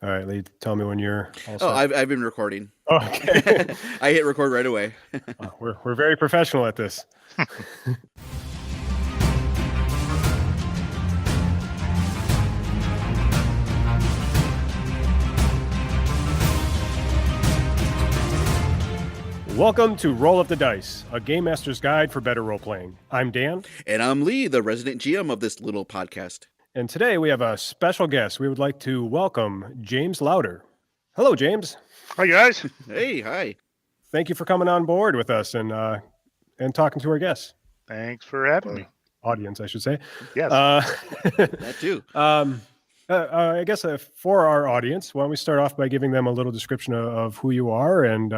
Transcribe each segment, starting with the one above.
All right, Lee, tell me when you're all Oh, set. I've been recording. Okay. I hit record right away. We're very professional at this. Welcome to Roll of the Dice, a game master's guide for better role playing. I'm Dan, And I'm Lee, the resident GM of this little podcast. and today we have a special guest. We would like to welcome James Lowder. Hello, James. Hi, guys. Hey, hi. Thank you for coming on board with us and talking to our guests, Thanks for having me. audience, I should say. Yes. That too. I guess for our audience, why don't we start off by giving them a little description of who you are and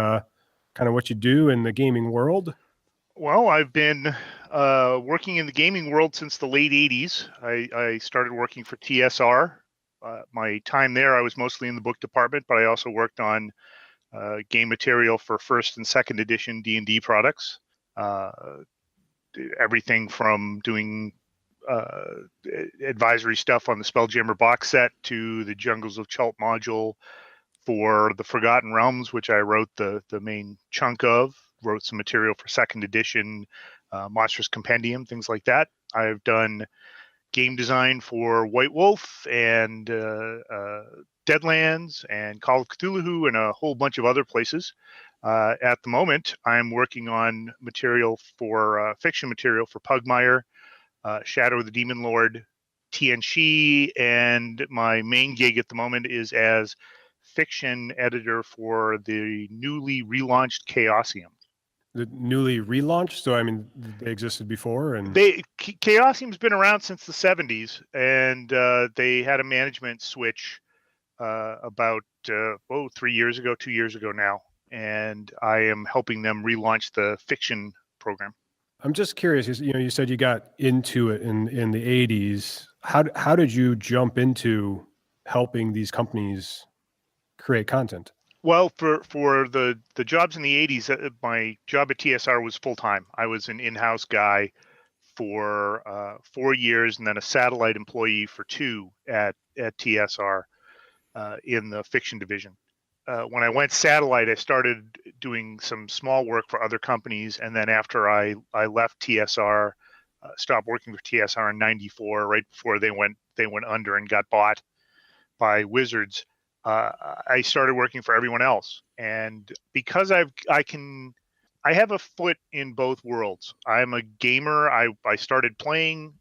kind of what you do in the gaming world. Well, I've been working in the gaming world since the late 80s. I started working for TSR. My time there, I was mostly in the book department, but I also worked on game material for first and second edition D&D products. Everything from doing advisory stuff on the Spelljammer box set to the Jungles of Chult module for the Forgotten Realms, which I wrote the main chunk of, wrote some material for second edition, Monstrous Compendium, things like that. I've done game design for White Wolf and Deadlands and Call of Cthulhu and a whole bunch of other places. At the moment, I'm working on material for fiction material for Pugmire, Shadow of the Demon Lord, Tianxi, and my main gig at the moment is as fiction editor for the newly relaunched Chaosium. The newly relaunched, so I mean, they existed before, and Chaosium's been around since the 70s, and they had a management switch about 2 years ago now, and I am helping them relaunch the fiction program. I'm just curious. You said you got into it in the 80s. How did you jump into helping these companies create content? Well, for the jobs in the 80s, my job at TSR was full-time. I was an in-house guy for 4 years and then a satellite employee for 2 at TSR in the fiction division. When I went satellite, I started doing some small work for other companies, and then after I left TSR, stopped working for TSR in '94, right before they went under and got bought by Wizards. I started working for everyone else, and because I have a foot in both worlds. I'm a gamer. I started playing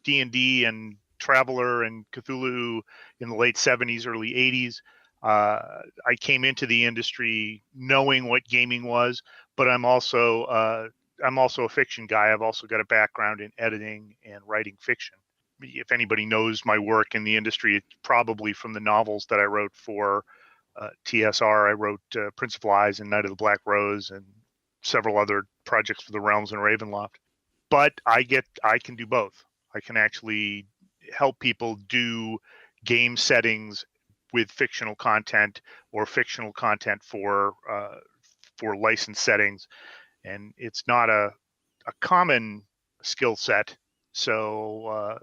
D&D and Traveler and Cthulhu in the late 70s, early 80s. I came into the industry knowing what gaming was, but I'm also a fiction guy. I've also got a background in editing and writing fiction. If anybody knows my work in the industry, it's probably from the novels that I wrote for TSR. I wrote Prince of Lies and Night of the Black Rose and several other projects for the Realms and Ravenloft. But I can do both. I can actually help people do game settings with fictional content or fictional content for licensed settings, and it's not a common skill set. So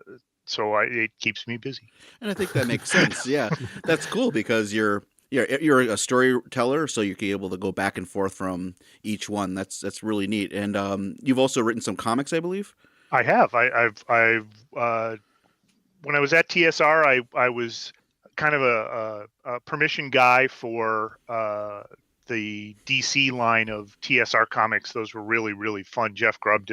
it keeps me busy. And I think that makes sense. Yeah, that's cool because you're a storyteller, so you're able to go back and forth from each one. That's really neat. And you've also written some comics, I believe. I have. I've when I was at TSR, I was kind of a permission guy for the DC line of TSR comics. Those were really, really fun. Jeff Grubb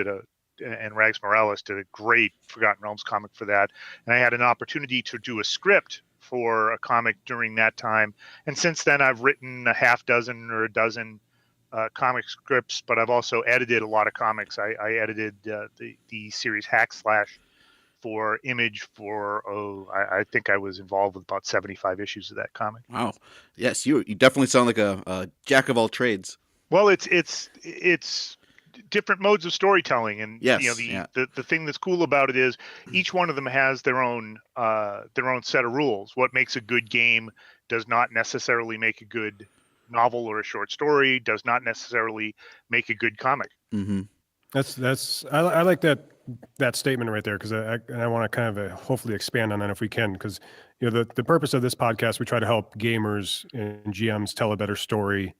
and Rags Morales did a great Forgotten Realms comic for that. And I had an opportunity to do a script for a comic during that time. And since then, I've written a half dozen or a dozen comic scripts, but I've also edited a lot of comics. I edited the series Hack Slash for Image I think I was involved with about 75 issues of that comic. Wow. Yes, you definitely sound like a jack of all trades. Well, it's different modes of storytelling, and yes, the thing that's cool about it is each one of them has their own set of rules. What makes a good game does not necessarily make a good novel or a short story, does not necessarily make a good comic. Mm-hmm. I like that that statement right there, because I want to kind of hopefully expand on that if we can, because the purpose of this podcast, we try to help gamers and GMs tell a better story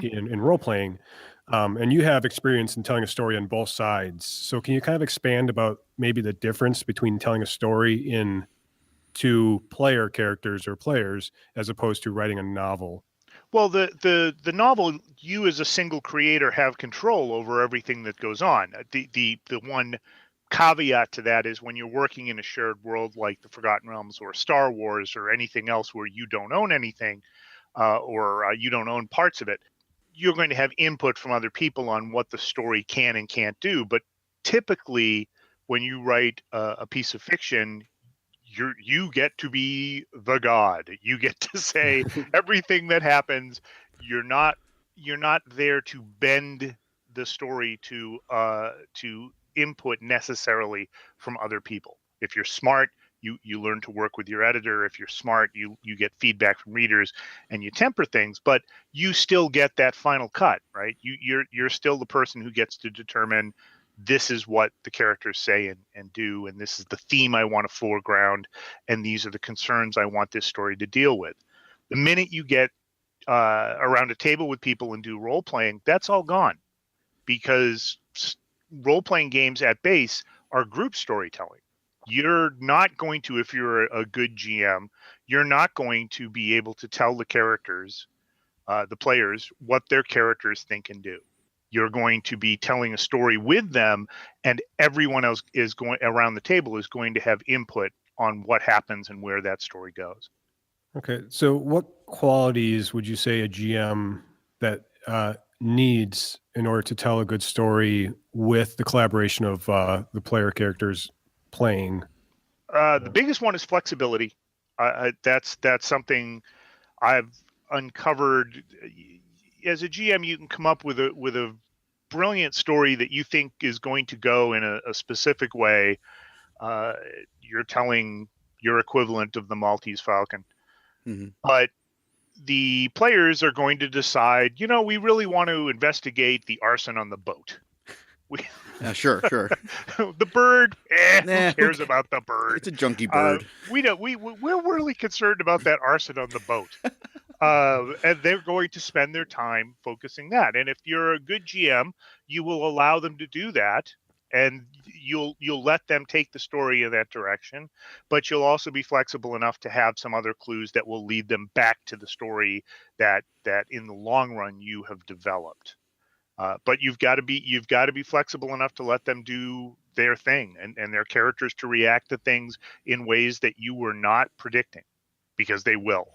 in role playing, and you have experience in telling a story on both sides. So can you kind of expand about maybe the difference between telling a story in to player characters or players as opposed to writing a novel? Well, the novel, you as a single creator have control over everything that goes on. The one caveat to that is when you're working in a shared world like the Forgotten Realms or Star Wars or anything else where you don't own anything, or you don't own parts of it, you're going to have input from other people on what the story can and can't do. But typically, when you write a piece of fiction, you get to be the god. You get to say everything that happens. You're not there to bend the story to input necessarily from other people. If you're smart, you learn to work with your editor. If you're smart, you get feedback from readers and you temper things, but you still get that final cut, right? You're still the person who gets to determine this is what the characters say and do, and this is the theme I want to foreground, and these are the concerns I want this story to deal with. The minute you get around a table with people and do role playing, that's all gone, because role playing games at base are group storytelling. You're not going to, if you're a good GM, you're not going to be able to tell the characters, the players, what their characters think and do. You're going to be telling a story with them, and everyone else is going around the table is going to have input on what happens and where that story goes. Okay, so what qualities would you say a GM that needs in order to tell a good story with the collaboration of the player characters playing? The biggest one is flexibility. That's something I've uncovered. As a GM, you can come up with a brilliant story that you think is going to go in a specific way. You're telling your equivalent of the Maltese Falcon, but the players are going to decide, we really want to investigate the arson on the boat. Sure. The bird, who cares about the bird? It's a junky bird. We're really concerned about that arson on the boat. And they're going to spend their time focusing that. And if you're a good GM, you will allow them to do that, and you'll let them take the story in that direction. But you'll also be flexible enough to have some other clues that will lead them back to the story that in the long run you have developed. But you've got to be flexible enough to let them do their thing and their characters to react to things in ways that you were not predicting, because they will.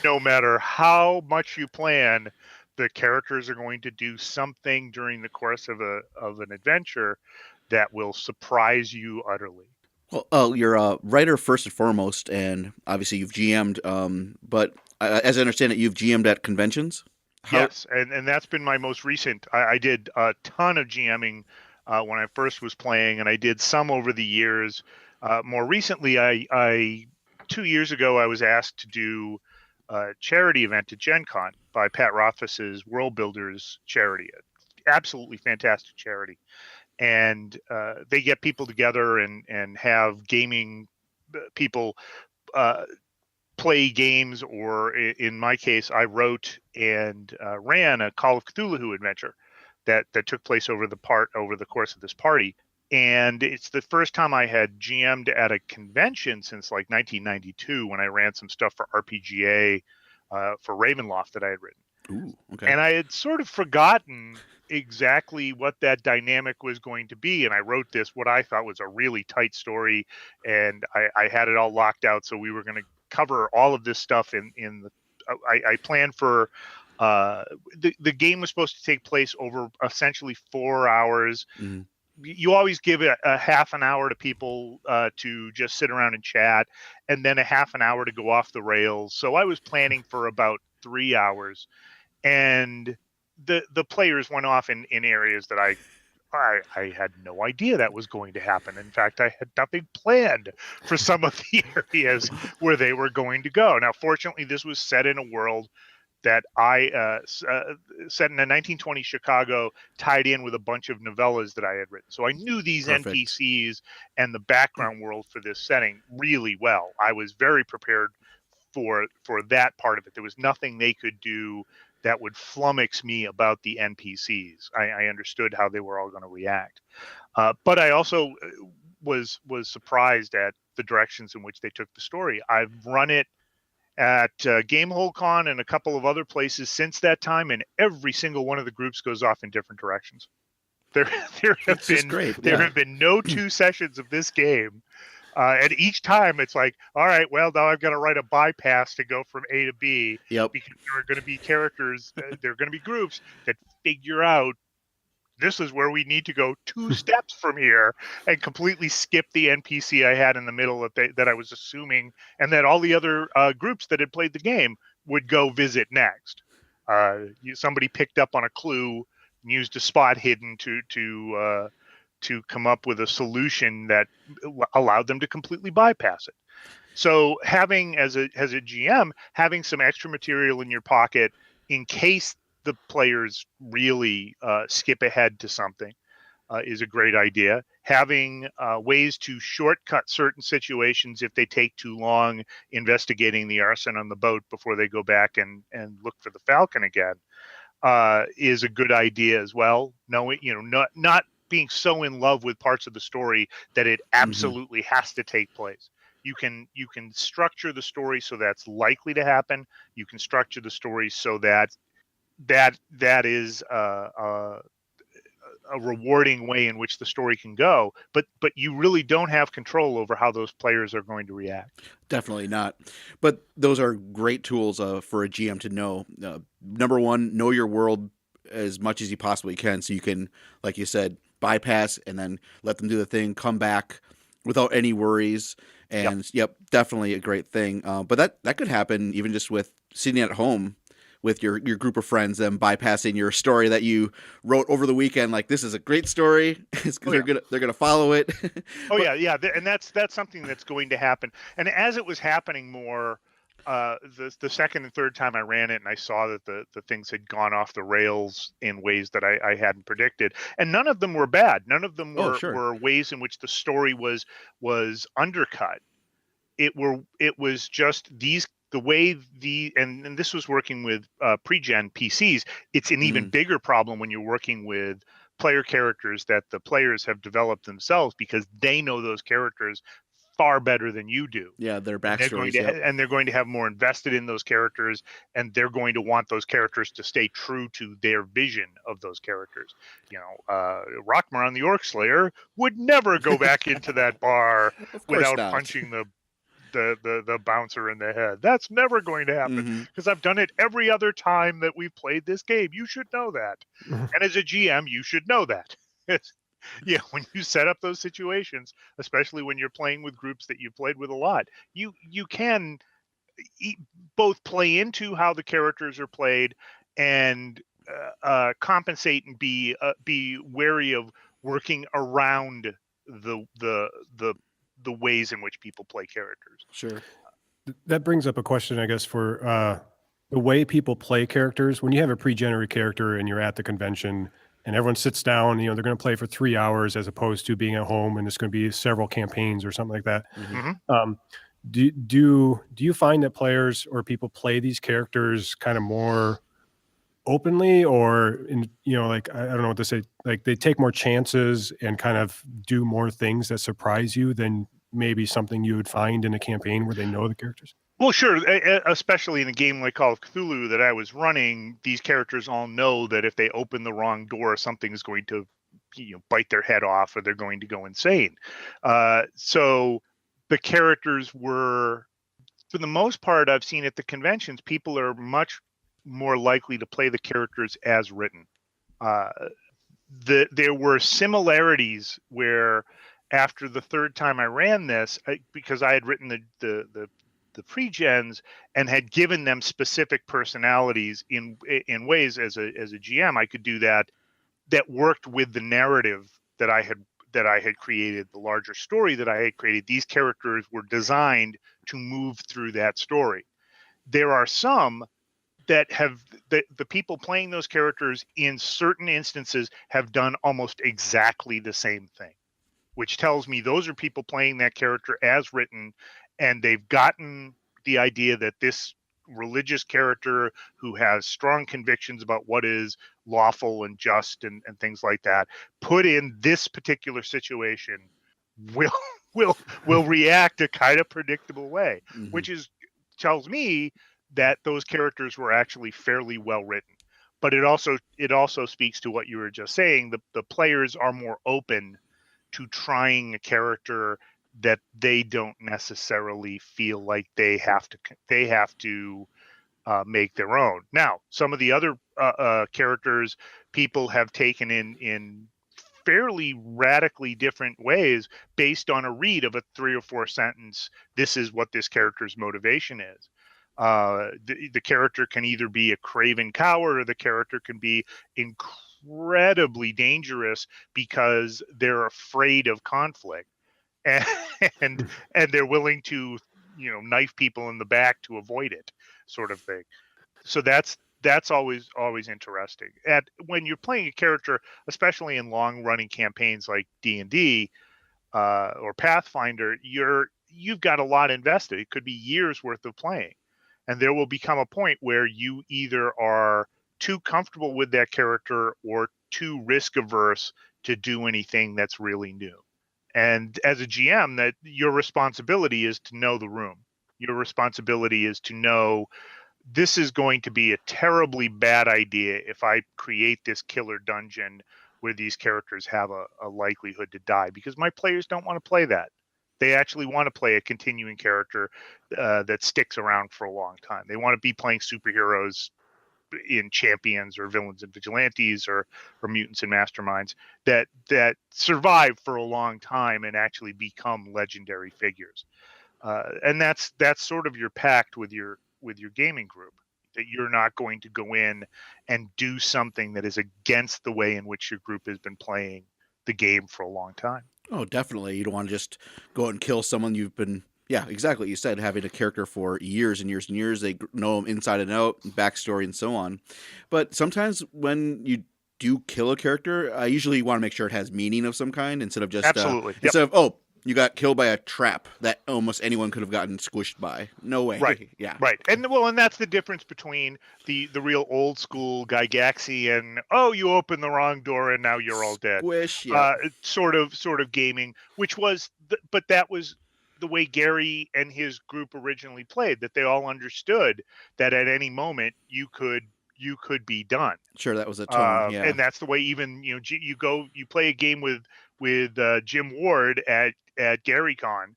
No matter how much you plan, the characters are going to do something during the course of an adventure that will surprise you utterly. Well, you're a writer first and foremost, and obviously you've GM'd, but as I understand it, you've GM'd at conventions? Yes, and that's been my most recent. I did a ton of GMing when I first was playing, and I did some over the years. More recently, I 2 years ago, I was asked to do a charity event at Gen Con by Pat Rothfuss's World Builders charity. Absolutely fantastic charity. And they get people together and have gaming people play games, or in my case, I wrote and ran a Call of Cthulhu adventure that took place over the course of this party. And it's the first time I had GM'd at a convention since like 1992, when I ran some stuff for RPGA for Ravenloft that I had written. Ooh, okay. And I had sort of forgotten exactly what that dynamic was going to be. And I wrote what I thought was a really tight story, and I had it all locked out. So we were going to cover all of this stuff in the. I planned for the game was supposed to take place over essentially 4 hours. Mm-hmm. You always give it a half an hour to people to just sit around and chat, and then a half an hour to go off the rails. So I was planning for about 3 hours, and the players went off in areas that I had no idea that was going to happen. In fact, I had nothing planned for some of the areas where they were going to go. Now, fortunately, this was set in a world that I set in a 1920 Chicago, tied in with a bunch of novellas that I had written. So I knew these Perfect. NPCs and the background world for this setting really well. I was very prepared for that part of it. There was nothing they could do that would flummox me about the NPCs. I understood how they were all going to react, but I also was surprised at the directions in which they took the story. I've run it at GameholeCon and a couple of other places since that time, and every single one of the groups goes off in different directions. There have been no two sessions of this game, and each time it's like, all right, well, now I've got to write a bypass to go from A to B. Yep. Because there are going to be characters, there are going to be groups that figure out this is where we need to go 2 steps from here, and completely skip the NPC I had in the middle that I was assuming, and that all the other groups that had played the game would go visit next. Somebody picked up on a clue and used a spot hidden to come up with a solution that allowed them to completely bypass it. So having, as a GM, having some extra material in your pocket in case the players really skip ahead to something is a great idea. Having ways to shortcut certain situations if they take too long investigating the arson on the boat before they go back and look for the Falcon again is a good idea as well. Not being so in love with parts of the story that it absolutely has to take place. You can structure the story so that's likely to happen. You can structure the story so that is a rewarding way in which the story can go, but you really don't have control over how those players are going to react. Definitely not. But those are great tools for a GM to know. Number one, know your world as much as you possibly can, so you can, like you said, bypass and then let them do the thing, come back without any worries. And yep definitely a great thing. But that could happen even just with sitting at home with your group of friends, them bypassing your story that you wrote over the weekend. Like, this is a great story. They're gonna follow it. And that's something that's going to happen. And as it was happening more, the second and third time I ran it, and I saw that the things had gone off the rails in ways that I hadn't predicted, and none of them were bad. None of them were ways in which the story was undercut. It was just the way and this was working with pre-gen PCs. It's an even bigger problem when you're working with player characters that the players have developed themselves, because they know those characters far better than you do. Yeah, their backstories. And they're going to have more invested in those characters, and they're going to want those characters to stay true to their vision of those characters. Rockmaron the Orc Slayer would never go back into that bar without punching the bouncer in the head. That's never going to happen, because I've done it every other time that we've played this game. You should know that. And as a GM, you should know that. When you set up those situations, especially when you're playing with groups that you've played with a lot, you can both play into how the characters are played and compensate and be wary of working around the ways in which people play characters. Sure. That brings up a question, I guess, for the way people play characters. When you have a pre-generated character and you're at the convention and everyone sits down, they're going to play for 3 hours as opposed to being at home and it's going to be several campaigns or something like that. Do you find that players or people play these characters kind of more openly, or I don't know what to say, like they take more chances and kind of do more things that surprise you than maybe something you would find in a campaign where they know the characters? Well, sure. Especially in a game like Call of Cthulhu that I was running, these characters all know that if they open the wrong door, something is going to bite their head off, or they're going to go insane. So the characters were, for the most part, I've seen at the conventions, people are much more likely to play the characters as written. There were similarities where, after the third time I ran this, because I had written the pre-gens and had given them specific personalities in ways as a GM, I could do that worked with the narrative that I had created, the larger story that I had created. These characters were designed to move through that story. There are some that have the people playing those characters in certain instances have done almost exactly the same thing, which tells me those are people playing that character as written, and they've gotten the idea that this religious character who has strong convictions about what is lawful and just and things like that, put in this particular situation, will will react a kind of predictable way, which is tells me that those characters were actually fairly well written. But it also speaks to what you were just saying. The players are more open to trying a character that they don't necessarily feel like they have to make their own. Now, some of the other characters people have taken in fairly radically different ways based on a read of a 3 or 4 sentence. This is what this character's motivation is. The character can either be a craven coward, or the character can be incredibly dangerous because they're afraid of conflict, and and they're willing to knife people in the back to avoid it, sort of thing. So that's always interesting. And when you're playing a character, especially in long running campaigns like D&D or Pathfinder, you've got a lot invested. It could be years worth of playing, and there will become a point where you either are too comfortable with that character or too risk averse to do anything that's really new. And as a GM, that your responsibility is to know the room. Your responsibility is to know this is going to be a terribly bad idea if I create this killer dungeon where these characters have a likelihood to die, because my players don't want to play that. They actually want to play a continuing character that sticks around for a long time. They want to be playing superheroes in champions or villains and vigilantes or mutants and masterminds that survive for a long time and actually become legendary figures. And that's sort of your pact with your gaming group, that you're not going to go in and do something that is against the way in which your group has been playing the game for a long time. Oh, definitely. You don't want to just go out and kill someone you've been, yeah, exactly. You said having a character for years and years and years. They know them inside and out, backstory and so on. But sometimes when you do kill a character, I usually want to make sure it has meaning of some kind instead of just, Absolutely. Yep. instead of, oh, you got killed by a trap that almost anyone could have gotten squished by. No way. Right. Yeah. Right. And that's the difference between the real old school Gygaxian, oh, you opened the wrong door and now you're all dead. Squish. Yeah. Sort of gaming, which was, but that was the way Gary and his group originally played, that they all understood that at any moment you could be done. Sure, that was a tone. Yeah. And that's the way even you play a game with Jim Ward at GaryCon.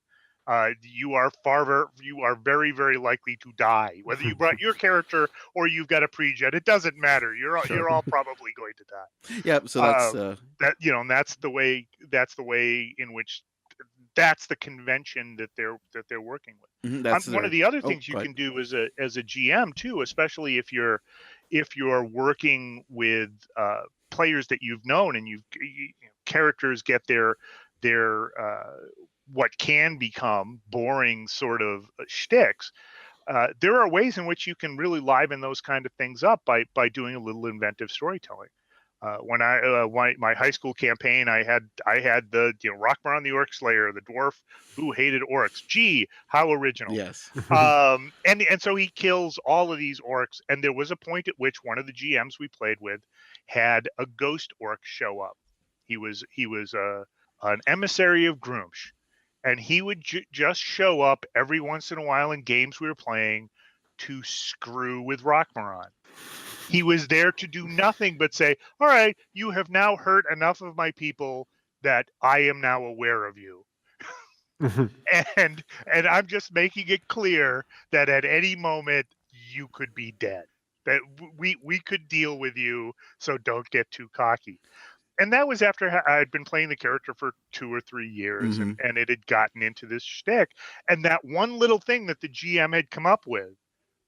You are very, very likely to die, whether you brought your character or you've got a pre-gen. It doesn't matter. You're all probably going to die. Yeah. So that's that. And that's the way in which that's the convention that they're working with. that's one of the other things you can do as a GM too, especially if you're working with players that you've known, and characters get their what can become boring sort of shticks. There are ways in which you can really liven those kind of things up by doing a little inventive storytelling. When my high school campaign, I had the Rockmaron the Orc Slayer, the dwarf who hated orcs. Gee, how original! Yes. And so he kills all of these orcs, and there was a point at which one of the GMs we played with had a ghost orc show up. He was an emissary of Groomsh, and he would just show up every once in a while in games we were playing to screw with Rockmaron. He was there to do nothing but say, all right, you have now hurt enough of my people that I am now aware of you. and I'm just making it clear that at any moment you could be dead, that we could deal with you, so don't get too cocky. And that was after I'd been playing the character for 2 or 3 years, and it had gotten into this shtick. And that one little thing that the GM had come up with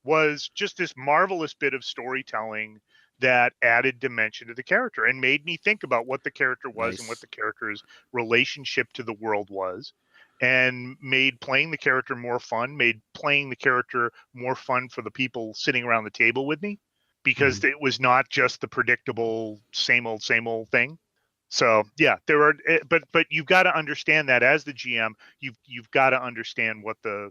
was just this marvelous bit of storytelling that added dimension to the character and made me think about what the character was and what the character's relationship to the world was. and made playing the character more fun, made playing the character more fun for the people sitting around the table with me, because it was not just the predictable same old thing. So yeah, there are, but you've got to understand that as the GM, you've got to understand what the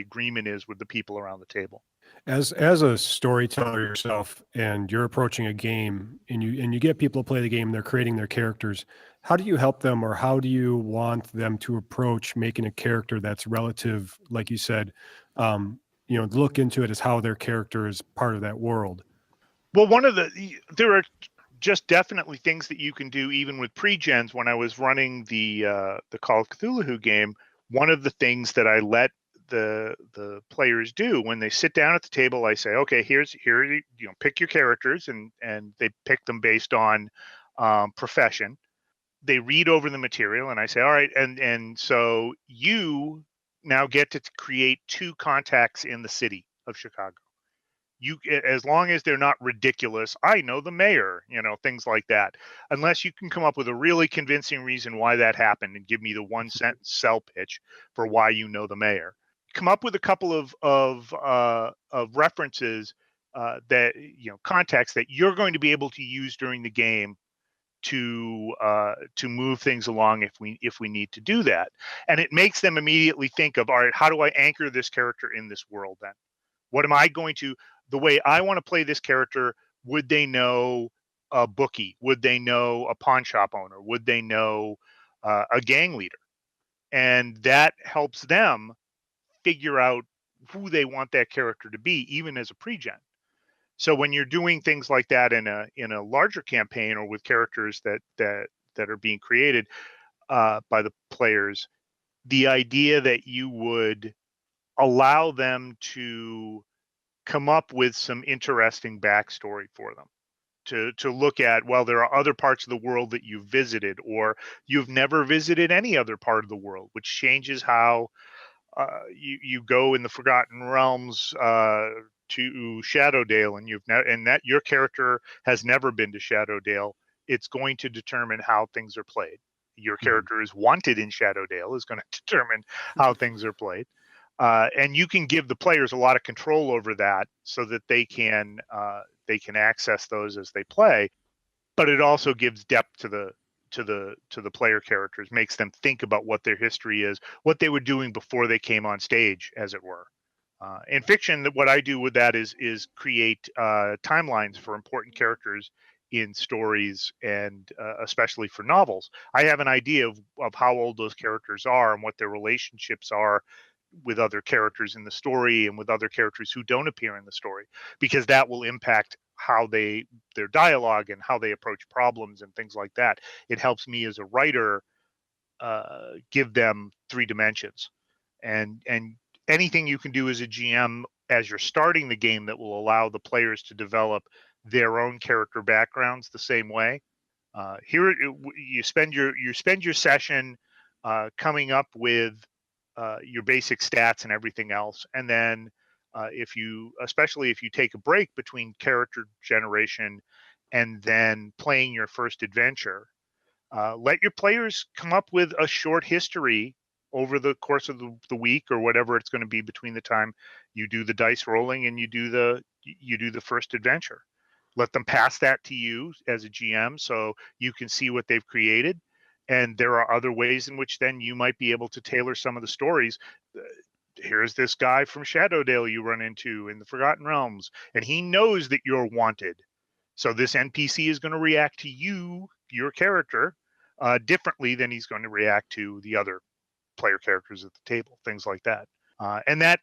agreement is with the people around the table. As a storyteller yourself, and you're approaching a game, and you get people to play the game, they're creating their characters. How do you help them, or how do you want them to approach making a character that's relative, like you said, look into it as how their character is part of that world? Well, there are just definitely things that you can do even with pre-gens. When I was running the Call of Cthulhu game, one of the things that I let the players do when they sit down at the table, I say, okay, here pick your characters, and they pick them based on profession. They read over the material, and I say, all right, and so you now get to create 2 contacts in the city of Chicago. You, as long as they're not ridiculous, I know the mayor, things like that. Unless you can come up with a really convincing reason why that happened and give me the 1 sentence sell pitch for why you know the mayor. Come up with a couple of references, that context that you're going to be able to use during the game to move things along if we need to do that. And it makes them immediately think of, all right, how do I anchor this character in this world then? What am I going to, the way I want to play this character, would they know a bookie? Would they know a pawn shop owner? Would they know a gang leader? And that helps them figure out who they want that character to be, even as a pre-gen. So when you're doing things like that in a larger campaign, or with characters that are being created by the players, the idea that you would allow them to come up with some interesting backstory for them, to look at, well, there are other parts of the world that you've visited, or you've never visited any other part of the world, which changes how you go in the Forgotten Realms to Shadowdale, and that your character has never been to Shadowdale. It's going to determine how things are played. Your character is wanted in Shadowdale is going to determine how things are played. And you can give the players a lot of control over that, so that they can access those as they play. But it also gives depth to the player characters, makes them think about what their history is, what they were doing before they came on stage, as it were. In fiction, what I do with that is create timelines for important characters in stories, and especially for novels. I have an idea of how old those characters are and what their relationships are with other characters in the story, and with other characters who don't appear in the story, because that will impact how their dialogue and how they approach problems and things like that. It helps me as a writer give them 3 dimensions, and anything you can do as a GM as you're starting the game that will allow the players to develop their own character backgrounds the same way. Here you spend your session coming up with your basic stats and everything else, and then especially if you take a break between character generation and then playing your first adventure, let your players come up with a short history over the course of the week, or whatever it's going to be between the time you do the dice rolling and you do the first adventure. Let them pass that to you as a GM, so you can see what they've created. And there are other ways in which then you might be able to tailor some of the stories. Here's this guy from Shadowdale you run into in the Forgotten Realms, and he knows that you're wanted. So this NPC is going to react to your character, differently than he's going to react to the other player characters at the table. Things like that, and that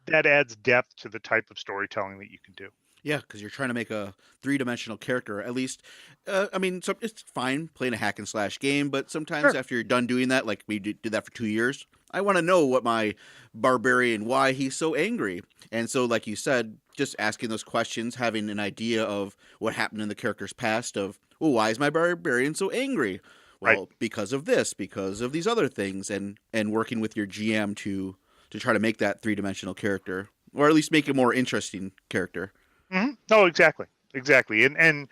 adds depth to the type of storytelling that you can do. Yeah, because you're trying to make a 3-dimensional character. At least, I mean, it's fine playing a hack and slash game, but sometimes after you're done doing that, like we did that for 2 years, I want to know what my barbarian, why he's so angry. And so, like you said, just asking those questions, having an idea of what happened in the character's past, of, well, why is my barbarian so angry? Well, because of this, because of these other things, and working with your GM to try to make that 3-dimensional character, or at least make a more interesting character. Mm-hmm. No, exactly. And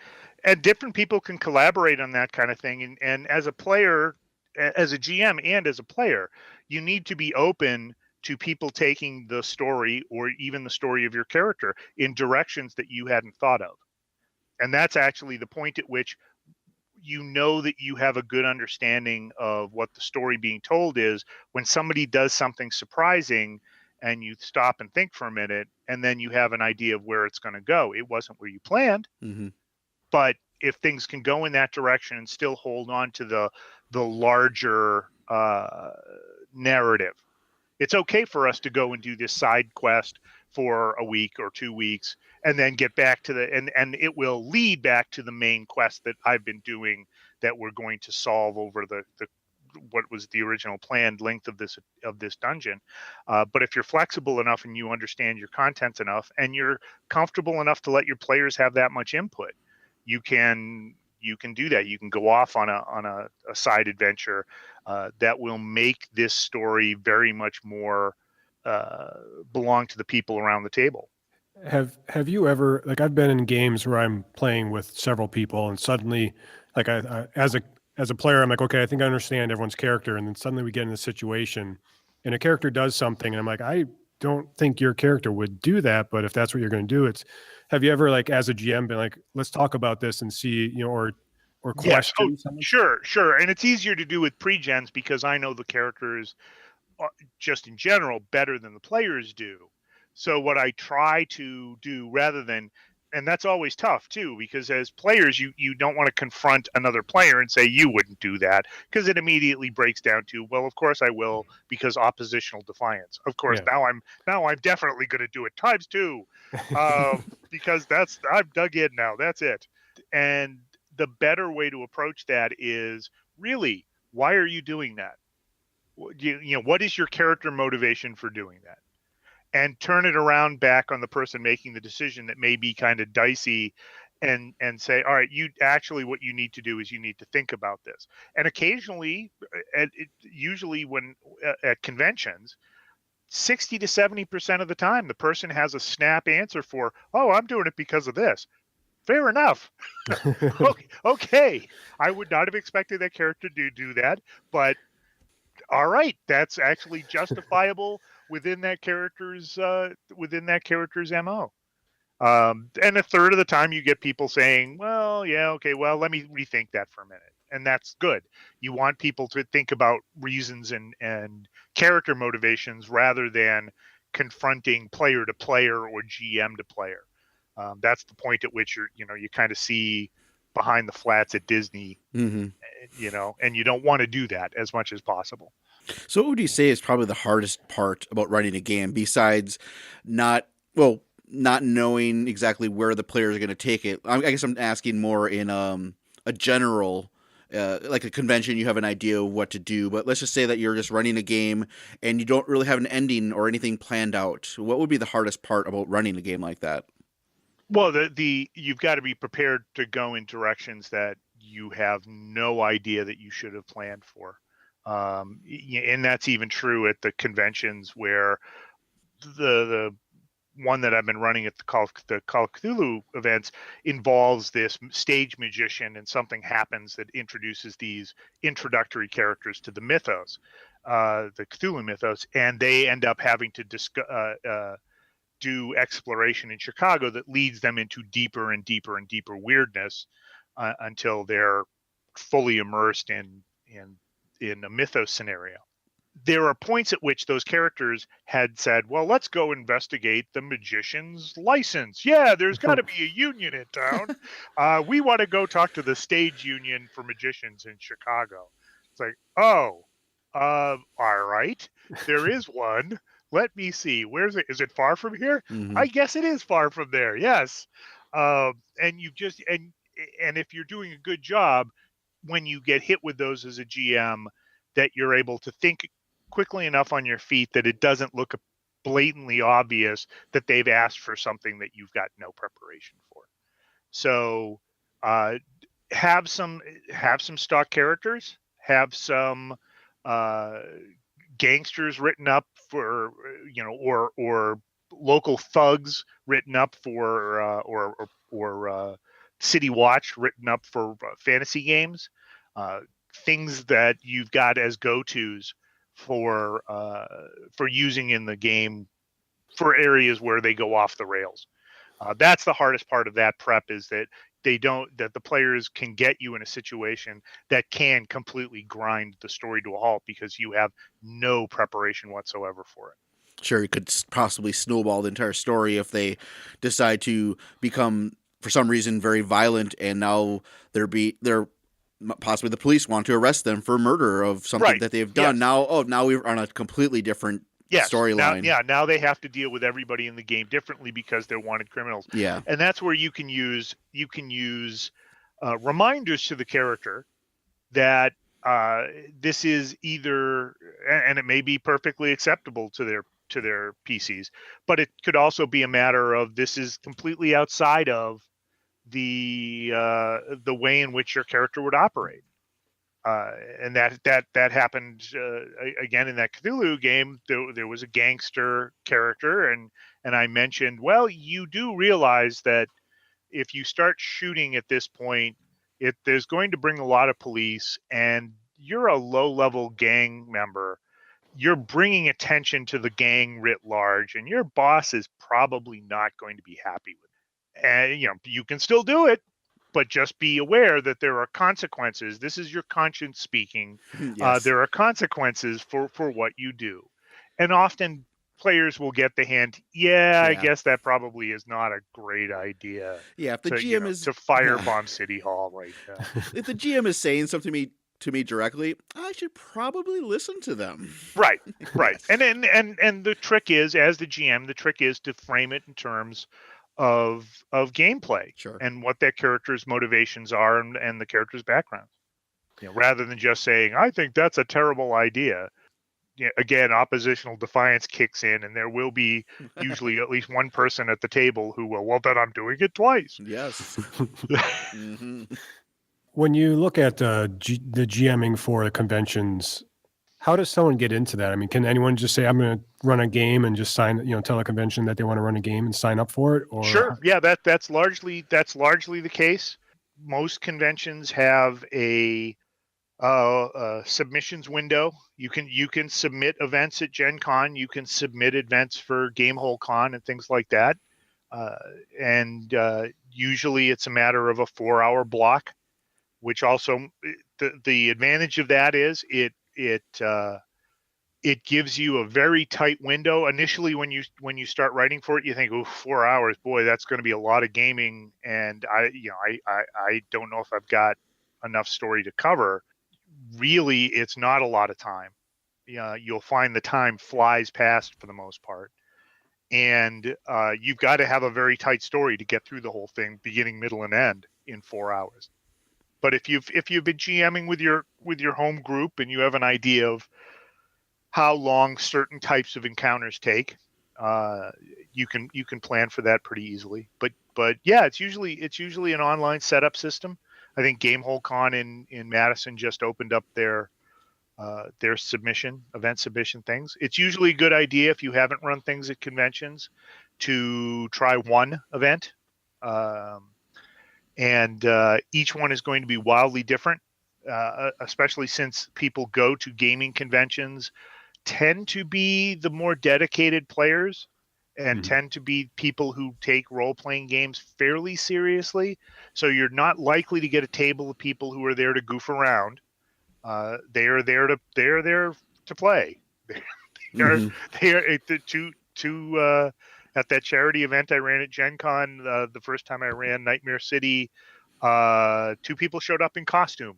different people can collaborate on that kind of thing. And as a player, as a GM and as a player, you need to be open to people taking the story or even the story of your character in directions that you hadn't thought of. And that's actually the point at which you know that you have a good understanding of what the story being told is when somebody does something surprising and you stop and think for a minute, and then you have an idea of where it's going to go. It wasn't where you planned, but if things can go in that direction and still hold on to the larger narrative, it's okay for us to go and do this side quest for a week or 2 weeks and then get back to and it will lead back to the main quest that I've been doing that we're going to solve over the what was the original planned length of this dungeon. But if you're flexible enough and you understand your contents enough and you're comfortable enough to let your players have that much input, you can do that. You can go off on a side adventure that will make this story very much more belong to the people around the table. Have you ever, like, I've been in games where I'm playing with several people and suddenly, like, I as a player, I'm like, okay, I think I understand everyone's character, and then suddenly we get in a situation and a character does something and I'm like, I don't think your character would do that, but if that's what you're going to do, it's, have you ever, like, as a GM been like, let's talk about this and see, or Yes. Oh, question someone? sure. And it's easier to do with pre-gens because I know the characters just in general better than the players do. So what I try to do rather than, and that's always tough too, because as players, you don't want to confront another player and say you wouldn't do that, because it immediately breaks down to, well, of course I will, because oppositional defiance. Of course, Yeah. now I'm definitely going to do it times two, because I'm dug in now. That's it. And the better way to approach that is really, why are you doing that? What is your character motivation for doing that? And turn it around back on the person making the decision that may be kind of dicey, and say, all right, what you need to do is you need to think about this. And occasionally, usually when at conventions, 60 to 70% of the time, the person has a snap answer for, oh, I'm doing it because of this. Fair enough. Okay. I would not have expected that character to do that, but all right, that's actually justifiable within that character's MO. And a third of the time you get people saying, well, yeah, okay, well, let me rethink that for a minute. And that's good. You want people to think about reasons and character motivations rather than confronting player to player or GM to player. That's the point at which you kind of see behind the flats at Disney, and you don't want to do that as much as possible. So, what would you say is probably the hardest part about writing a game, besides not knowing exactly where the players are going to take it? I guess I'm asking more in a general, like a convention. You have an idea of what to do, but let's just say that you're just running a game and you don't really have an ending or anything planned out. What would be the hardest part about running a game like that? Well, you've got to be prepared to go in directions that you have no idea that you should have planned for. And that's even true at the conventions where the one that I've been running at the Call of Cthulhu events involves this stage magician, and something happens that introduces these introductory characters to the mythos, the Cthulhu mythos, and they end up having to do exploration in Chicago that leads them into deeper and deeper and deeper weirdness until they're fully immersed in a mythos scenario. There are points at which those characters had said, well, let's go investigate the magician's license. Yeah, there's got to be a union in town. We want to go talk to the stage union for magicians in Chicago. It's like, oh, all right. There is one. Let me see. Where's it? Is it far from here? I guess it is far from there. Yes. And you just, and if you're doing a good job, when you get hit with those as a GM, that you're able to think quickly enough on your feet that it doesn't look blatantly obvious that they've asked for something that you've got no preparation for. So have some stock characters, have some gangsters written up for, or local thugs written up for, or City Watch written up for fantasy games. things that you've got as go-tos for using in the game for areas where they go off the rails. That's the hardest part of that prep, is that that the players can get you in a situation that can completely grind the story to a halt because you have no preparation whatsoever for it. Sure, it could possibly snowball the entire story if they decide to become, for some reason, very violent, and now they're possibly the police want to arrest them for murder of something that they've done. Yes. Now we're on a completely different storyline. Now they have to deal with everybody in the game differently because they're wanted criminals. Yeah, and that's where you can use reminders to the character that this is either, and it may be perfectly acceptable to their PCs, but it could also be a matter of this is completely outside of the way in which your character would operate. And that happened again in that Cthulhu game. There was a gangster character, and I mentioned, well, you do realize that if you start shooting at this point, there's going to bring a lot of police, and you're a low-level gang member. You're bringing attention to the gang writ large, and your boss is probably not going to be happy with it. And you can still do it, but just be aware that there are consequences. This is your conscience speaking. Yes. There are consequences for what you do. And often players will get the hint, I guess that probably is not a great idea. Yeah, if the GM is to firebomb City Hall right now. If the GM is saying something to me directly, I should probably listen to them. Right. Yes. And the trick is, as the GM, to frame it in terms of gameplay, sure, and what that character's motivations are, and the character's background. Rather than just saying, I think that's a terrible idea. Again, oppositional defiance kicks in, and there will be usually at least one person at the table who will, well, then I'm doing it twice. Yes. Mm-hmm. When you look at the GMing for the conventions, how does someone get into that? I mean, can anyone just say, I'm going to run a game and just tell a convention that they want to run a game and sign up for it? Or sure. Yeah, that's largely the case. Most conventions have a submissions window. You can submit events at Gen Con. You can submit events for Gamehole Con and things like that. And usually it's a matter of a 4-hour block, which also the advantage of that is it gives you a very tight window. Initially, when you start writing for it, you think, 4 hours, boy, that's going to be a lot of gaming, and I don't know if I've got enough story to cover. Really, it's not a lot of time. You'll find the time flies past for the most part, and you've got to have a very tight story to get through the whole thing, beginning, middle, and end in 4 hours. But if you've been GMing with your home group and you have an idea of how long certain types of encounters take, you can plan for that pretty easily. But yeah, it's usually an online setup system. I think Gamehole Con in Madison just opened up their event submission things. It's usually a good idea, if you haven't run things at conventions, to try one event. And each one is going to be wildly different, especially since people go to gaming conventions tend to be the more dedicated players, and tend to be people who take role-playing games fairly seriously. So you're not likely to get a table of people who are there to goof around. They are there to play. At that charity event I ran at Gen Con, the first time I ran Nightmare City, 2 people showed up in costume.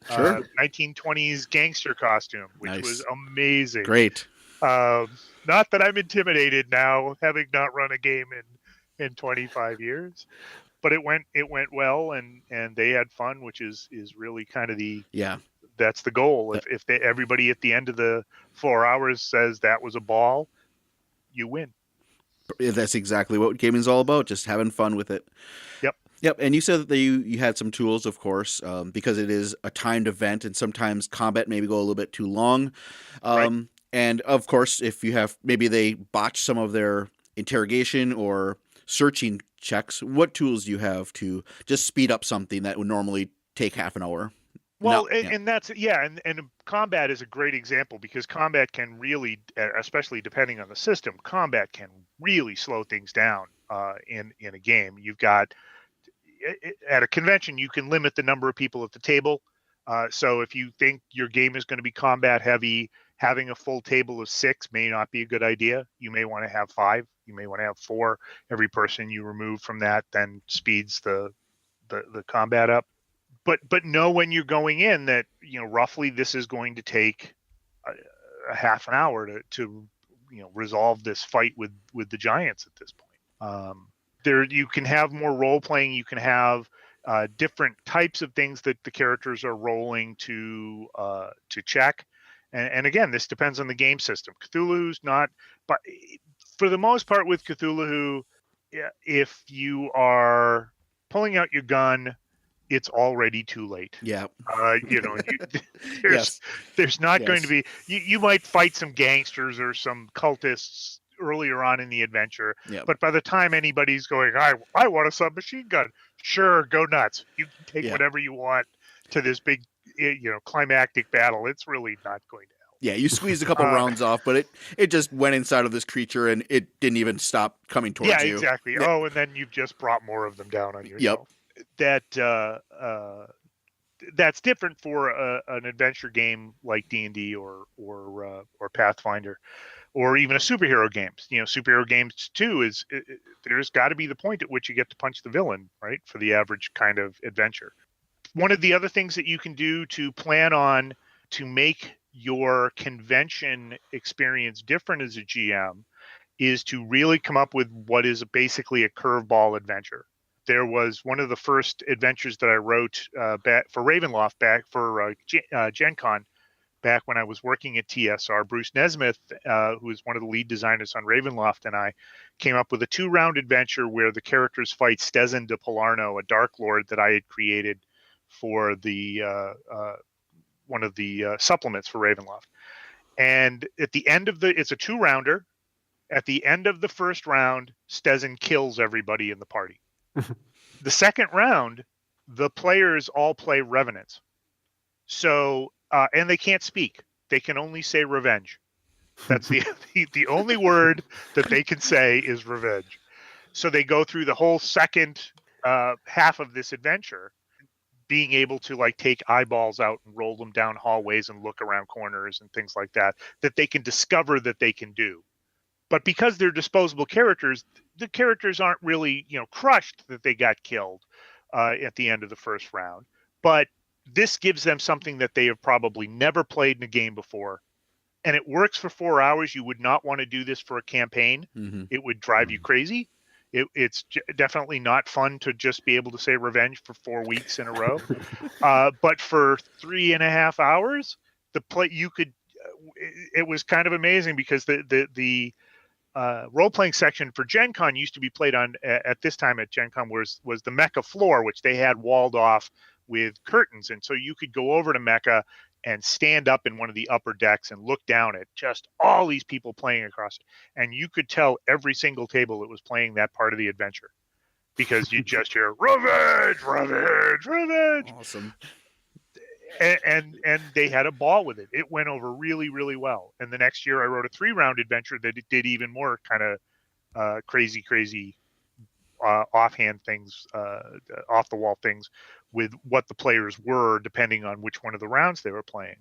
Sure. 1920s gangster costume, which was amazing. Great. Not that I'm intimidated now, having not run a game in 25 years, but it went well, and they had fun, which is really kind of that's the goal. If everybody at the end of the 4 hours says that was a ball, you win. That's exactly what gaming's all about, just having fun with it. Yep. And you said that you had some tools, of course, because it is a timed event, and sometimes combat maybe go a little bit too long. Right. And of course, if you have, maybe they botch some of their interrogation or searching checks, what tools do you have to just speed up something that would normally take half an hour? Well, and that's and combat is a great example, because combat can really, especially depending on the system, combat can really slow things down in a game. You've got, at a convention, you can limit the number of people at the table. So if you think your game is going to be combat heavy, having a full table of 6 may not be a good idea. You may want to have 5. You may want to have 4. Every person you remove from that then speeds the combat up. But know when you're going in that, roughly this is going to take a half an hour to resolve this fight with the giants at this point. There you can have more role playing. You can have different types of things that the characters are rolling to check. And again, this depends on the game system. Cthulhu's not, but for the most part with Cthulhu, if you are pulling out your gun, it's already too late. Yeah. There's not going to be, you might fight some gangsters or some cultists earlier on in the adventure, but by the time anybody's going, I want a submachine gun. Sure, go nuts. You can take whatever you want to this big, climactic battle. It's really not going to help. Yeah, you squeezed a couple rounds off, but it just went inside of this creature and it didn't even stop coming towards you. Yeah, exactly. Yeah. Oh, and then you've just brought more of them down on yourself. That's different for an adventure game like D&D or Pathfinder, or even a superhero game. Superhero games too is there's got to be the point at which you get to punch the villain, right? For the average kind of adventure. One of the other things that you can do to plan on to make your convention experience different as a GM is to really come up with what is basically a curveball adventure. There was one of the first adventures that I wrote back for Ravenloft, back for Gen Con, back when I was working at TSR. Bruce Nesmith, who is one of the lead designers on Ravenloft, and I came up with a 2-round adventure where the characters fight Stezin de Polarno, a Dark Lord that I had created for the one of the supplements for Ravenloft. And at the end of it's a 2-rounder. At the end of the first round, Stezin kills everybody in the party. The second round, the players all play revenants. So, and they can't speak. They can only say revenge. That's the only word that they can say is revenge. So they go through the whole second half of this adventure, being able to take eyeballs out and roll them down hallways and look around corners and things like that they can discover that they can do. But because they're disposable characters, the characters aren't really, crushed that they got killed at the end of the first round. But this gives them something that they have probably never played in a game before. And it works for 4 hours. You would not want to do this for a campaign. Mm-hmm. It would drive you crazy. It's definitely not fun to just be able to say revenge for 4 weeks in a row. But for 3.5 hours, it was kind of amazing, because the role-playing section for Gen Con used to be played on at this time at Gen Con was the Mecha floor, which they had walled off with curtains. And so you could go over to Mecha and stand up in one of the upper decks and look down at just all these people playing across it. And you could tell every single table that was playing that part of the adventure, because you just hear revenge, revenge, revenge. Awesome. And they had a ball with it. It went over really, really well. And the next year I wrote a 3-round adventure that it did even more kind of crazy offhand things, off the wall things with what the players were, depending on which one of the rounds they were playing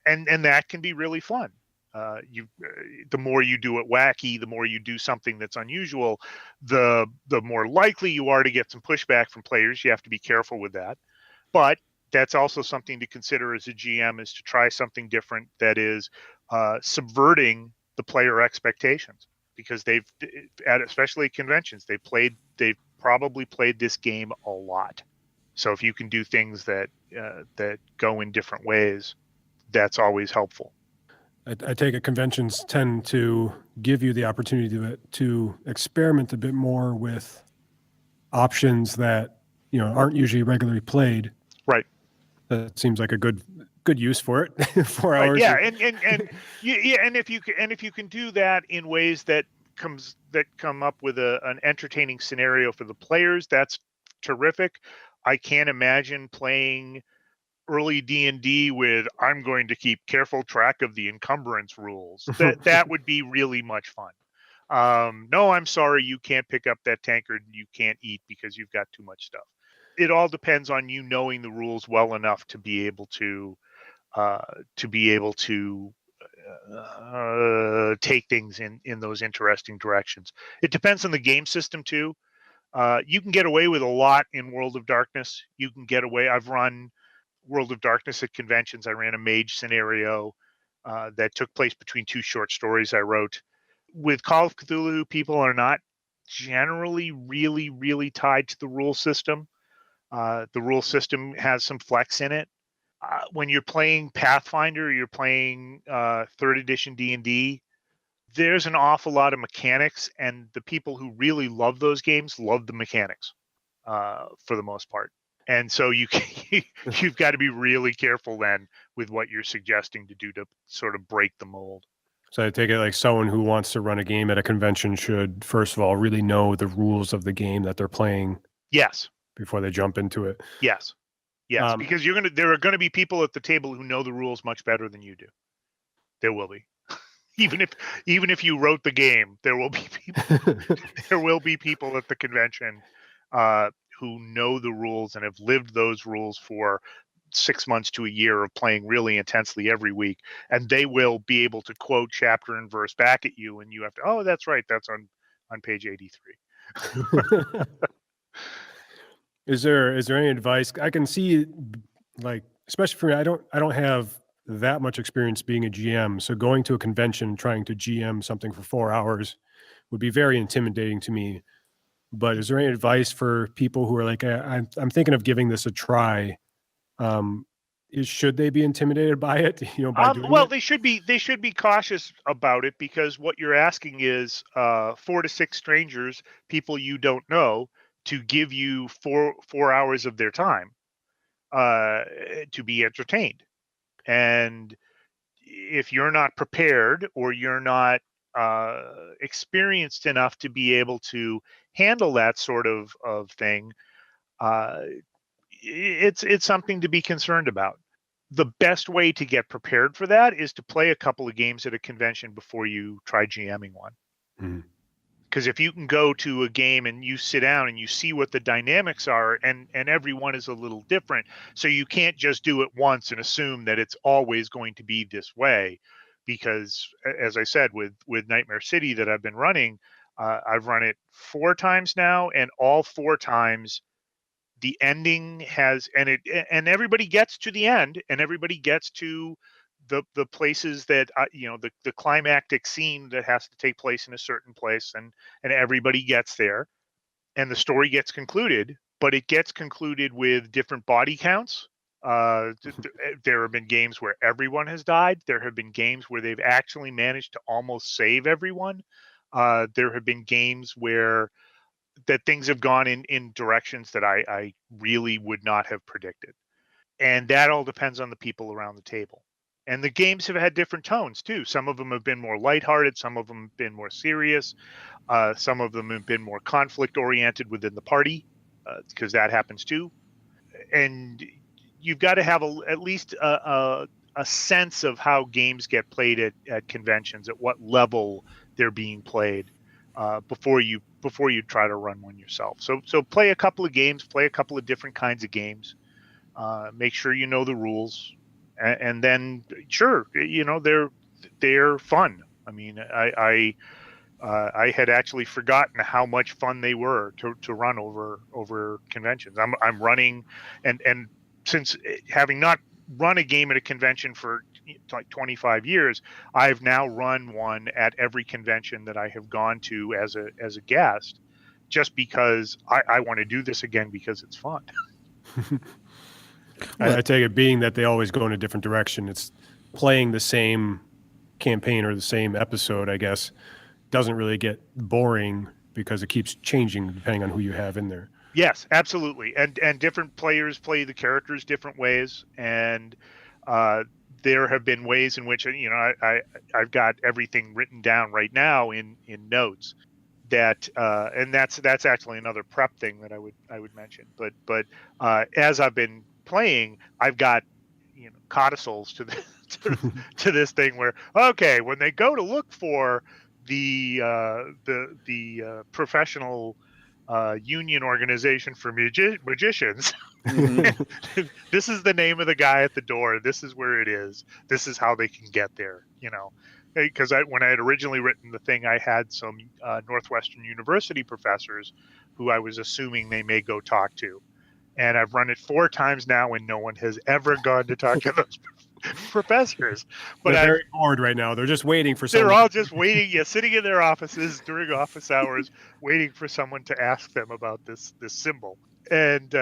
in. And that can be really fun. The more you do it wacky, the more you do something that's unusual, the more likely you are to get some pushback from players. You have to be careful with that. But that's also something to consider as a GM, is to try something different that is subverting the player expectations, because especially at conventions, they've probably played this game a lot. So if you can do things that go in different ways, that's always helpful. I take it conventions tend to give you the opportunity to experiment a bit more with options that aren't usually regularly played. Right. That seems like a good use for it. 4 hours. Yeah, and if you can do that in ways that come up with an entertaining scenario for the players, that's terrific. I can't imagine playing early D&D with I'm going to keep careful track of the encumbrance rules. That would be really much fun. No, I'm sorry, you can't pick up that tankard. You can't eat because you've got too much stuff. It all depends on you knowing the rules well enough to be able to take things in those interesting directions. It depends on the game system too. You can get away with a lot in World of Darkness. You can get away. I've run World of Darkness at conventions. I ran a mage scenario that took place between two short stories I wrote. With Call of Cthulhu, people are not generally really, really tied to the rule system. The rule system has some flex in it. When you're playing Pathfinder, you're playing third edition D&D, there's an awful lot of mechanics, and the people who really love those games love the mechanics for the most part. And so you've got to be really careful then with what you're suggesting to do to sort of break the mold. So I take it like someone who wants to run a game at a convention should, first of all, really know the rules of the game that they're playing. Yes. Before they jump into it. Yes. Yes. Because there are going to be people at the table who know the rules much better than you do. There will be. Even if you wrote the game, there will be people at the convention who know the rules and have lived those rules for 6 months to a year of playing really intensely every week, and they will be able to quote chapter and verse back at you, and you have to, oh, that's right, that's on page 83. Is there any advice? I can see, like, especially for me, I don't have that much experience being a GM. So going to a convention, trying to GM something for 4 hours would be very intimidating to me. But is there any advice for people who are like, I'm thinking of giving this a try? Should they be intimidated by it? By doing well, it? they should be cautious about it, because what you're asking is 4 to 6 strangers, people you don't know, to give you four hours of their time to be entertained. And if you're not prepared, or you're not experienced enough to be able to handle that sort of thing, it's something to be concerned about. The best way to get prepared for that is to play a couple of games at a convention before you try GMing one. Mm-hmm. Because if you can go to a game and you sit down and you see what the dynamics are, and everyone is a little different, so you can't just do it once and assume that it's always going to be this way. Because as I said, with Nightmare City that I've been running, I've run it 4 times now, and all 4 times the ending has, and everybody gets to the end, and everybody gets to the places that the climactic scene that has to take place in a certain place, and everybody gets there, and the story gets concluded, but it gets concluded with different body counts. There have been games where everyone has died. There have been games where they've actually managed to almost save everyone. There have been games where that things have gone in directions that I really would not have predicted. And that all depends on the people around the table. And the games have had different tones too. Some of them have been more lighthearted. Some of them have been more serious. Some of them have been more conflict oriented within the party, because that happens too. And you've got to have at least a sense of how games get played at conventions, at what level they're being played, before you try to run one yourself. So play a couple of games, play a couple of different kinds of games. Make sure you know the rules, and then sure, they're fun. I mean, I had actually forgotten how much fun they were to run over conventions. I'm running, and since having not run a game at a convention for like 25 years, I've now run one at every convention that I have gone to as a guest, just because I want to do this again because it's fun. I take it, being that they always go in a different direction, it's playing the same campaign or the same episode, I guess, doesn't really get boring because it keeps changing depending on who you have in there. Yes, absolutely. And different players play the characters different ways, and there have been ways in which I've got everything written down right now in notes, that and that's actually another prep thing that I would mention. But as I've been playing, I've got codicils to to this thing where, okay, when they go to look for the professional union organization for magicians, this is the name of the guy at the door. This is where it is. This is how they can get there. Because when I had originally written the thing, I had some Northwestern University professors who I was assuming they may go talk to. And I've run it 4 times now, and no one has ever gone to talk to those professors. But they're very bored right now. They're just waiting for someone. They're all just waiting, sitting in their offices during office hours, waiting for someone to ask them about this symbol. And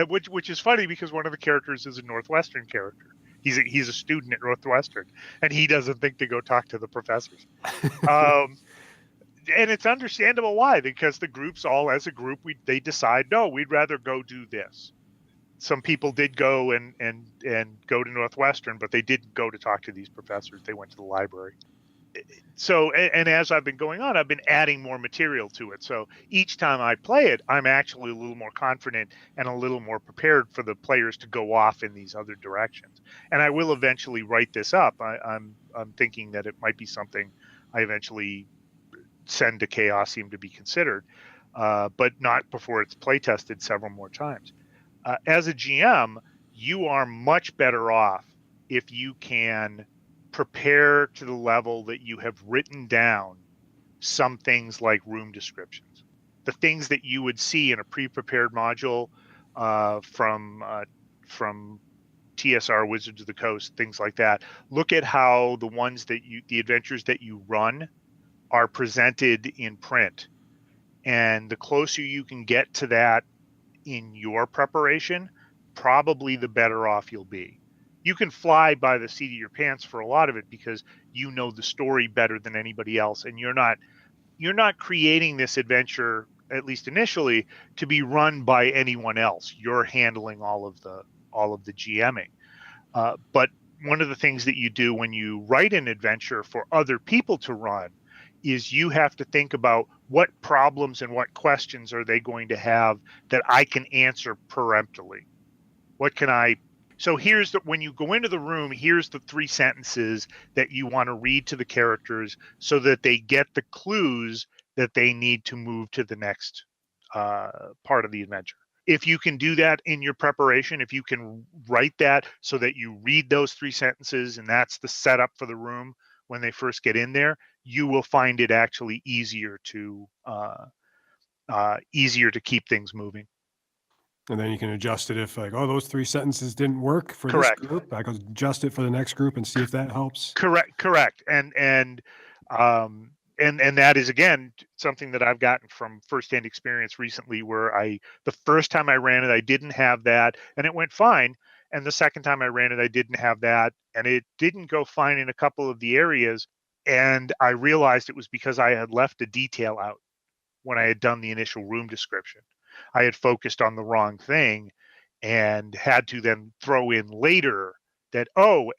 which is funny because one of the characters is a Northwestern character. He's a student at Northwestern, and he doesn't think to go talk to the professors. And it's understandable why, because the groups all, as a group, they decide, no, we'd rather go do this. Some people did go and go to Northwestern, but they didn't go to talk to these professors. They went to the library. So, and as I've been going on, I've been adding more material to it. So each time I play it, I'm actually a little more confident and a little more prepared for the players to go off in these other directions. And I will eventually write this up. I'm thinking that it might be something I eventually send to Chaosium to be considered, but not before it's play tested several more times. As a GM, you are much better off if you can prepare to the level that you have written down some things like room descriptions, the things that you would see in a pre-prepared module from TSR Wizards of the Coast, things like that. Look at how the adventures that you run are presented in print, and the closer you can get to that in your preparation, probably the better off you'll be. You can fly by the seat of your pants for a lot of it because you know the story better than anybody else, and you're not creating this adventure, at least initially, to be run by anyone else. You're handling all of the GMing. But one of the things that you do when you write an adventure for other people to run is you have to think about what problems and what questions are they going to have that I can answer peremptorily. So when you go into the room, here's the 3 sentences that you want to read to the characters so that they get the clues that they need to move to the next part of the adventure. If you can do that in your preparation, if you can write that so that you read those 3 sentences and that's the setup for the room when they first get in there, you will find it actually easier to keep things moving. And then you can adjust it if those 3 sentences didn't work for Correct. this group. I can adjust it for the next group and see if that helps. Correct. And that is, again, something that I've gotten from firsthand experience recently, where the first time I ran it, I didn't have that and it went fine. And the second time I ran it, I didn't have that and it didn't go fine in a couple of the areas. And I realized it was because I had left a detail out when I had done the initial room description. I had focused on the wrong thing and had to then throw in later that,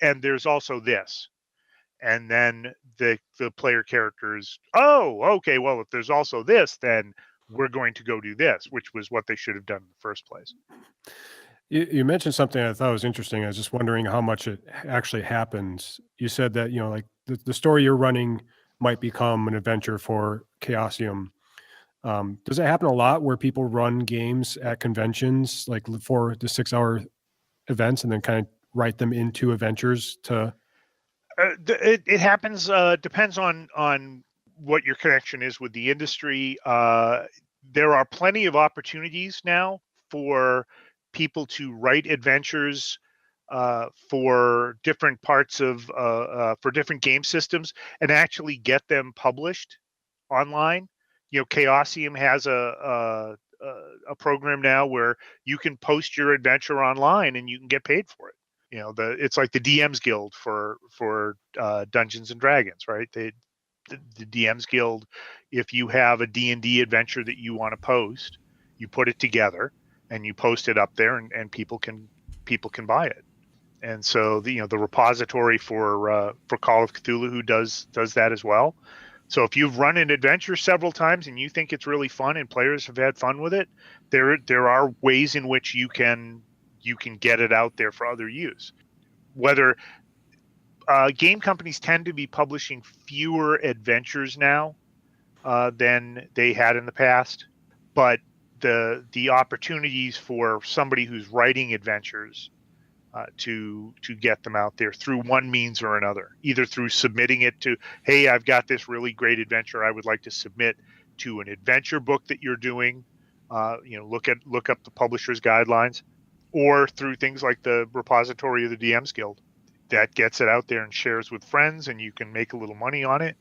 and there's also this. And then the player characters, okay, well, if there's also this, then we're going to go do this, which was what they should have done in the first place. You mentioned something I thought was interesting. I was just wondering how much it actually happens. You said that, the story you're running might become an adventure for Chaosium. Does it happen a lot where people run games at conventions, like 4 to 6 hour events, and then kind of write them into adventures to? It happens. Depends on what your connection is with the industry. There are plenty of opportunities now for people to write adventures for different parts of for different game systems and actually get them published online. Chaosium has a program now where you can post your adventure online and you can get paid for it. It's like the DM's Guild for Dungeons and Dragons, right? The DM's Guild, if you have a D&D adventure that you want to post, you put it together and you post it up there, and people can buy it. And so the repository for Call of Cthulhu does that as well. So if you've run an adventure several times and you think it's really fun and players have had fun with it, there are ways in which you can get it out there for other use. whether game companies tend to be publishing fewer adventures now than they had in the past, but the opportunities for somebody who's writing adventures to get them out there through one means or another, either through submitting it to, hey, I've got this really great adventure I would like to submit to an adventure book that you're doing, look up the publisher's guidelines, or through things like the repository of the DMs Guild that gets it out there and shares with friends, and you can make a little money on it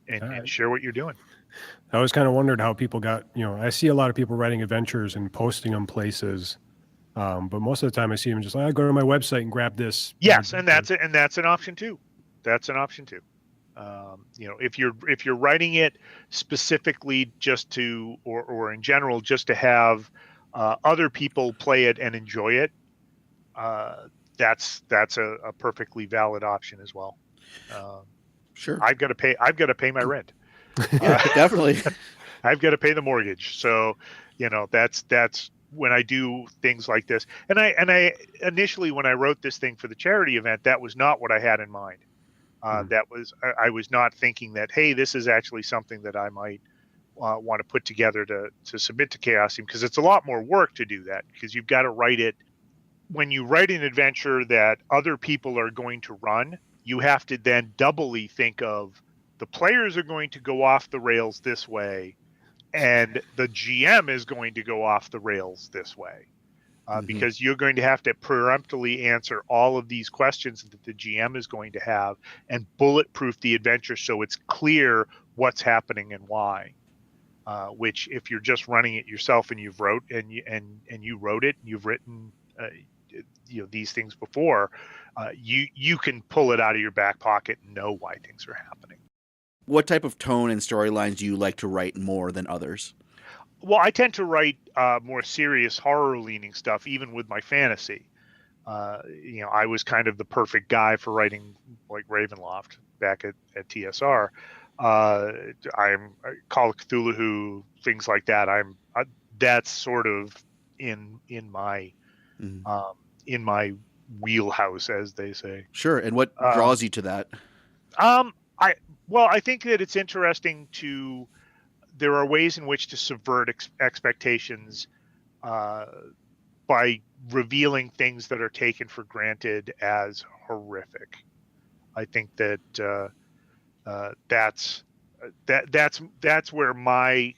and share what you're doing. I always kind of wondered how people got, I see a lot of people writing adventures and posting them places. But most of the time I see them just like, I go to my website and grab this. Yes. And that's an option too. That's an option too. If you're writing it specifically just to, or in general, just to have other people play it and enjoy it, that's a perfectly valid option as well. Sure. I've got to pay my rent. Yeah, definitely. I've got to pay the mortgage. So, that's when I do things like this. And I initially, when I wrote this thing for the charity event, that was not what I had in mind. I was not thinking that, hey, this is actually something that I might want to put together to submit to Chaosium, because it's a lot more work to do that, because you've got to write it. When you write an adventure that other people are going to run, you have to then doubly think of, the players are going to go off the rails this way, and the GM is going to go off the rails this way, because you're going to have to peremptorily answer all of these questions that the GM is going to have, and bulletproof the adventure so it's clear what's happening and why. Which, if you're just running it yourself and you've wrote and you wrote it, and you've written these things before, you can pull it out of your back pocket and know why things are happening. What type of tone and storylines do you like to write more than others? Well, I tend to write more serious, horror-leaning stuff, even with my fantasy. I was kind of the perfect guy for writing like Ravenloft back at TSR. I'm Call of Cthulhu, things like that. That's sort of in my in my wheelhouse, as they say. Sure. And what draws you to that? I think that it's interesting there are ways in which to subvert expectations by revealing things that are taken for granted as horrific. I think that that's where my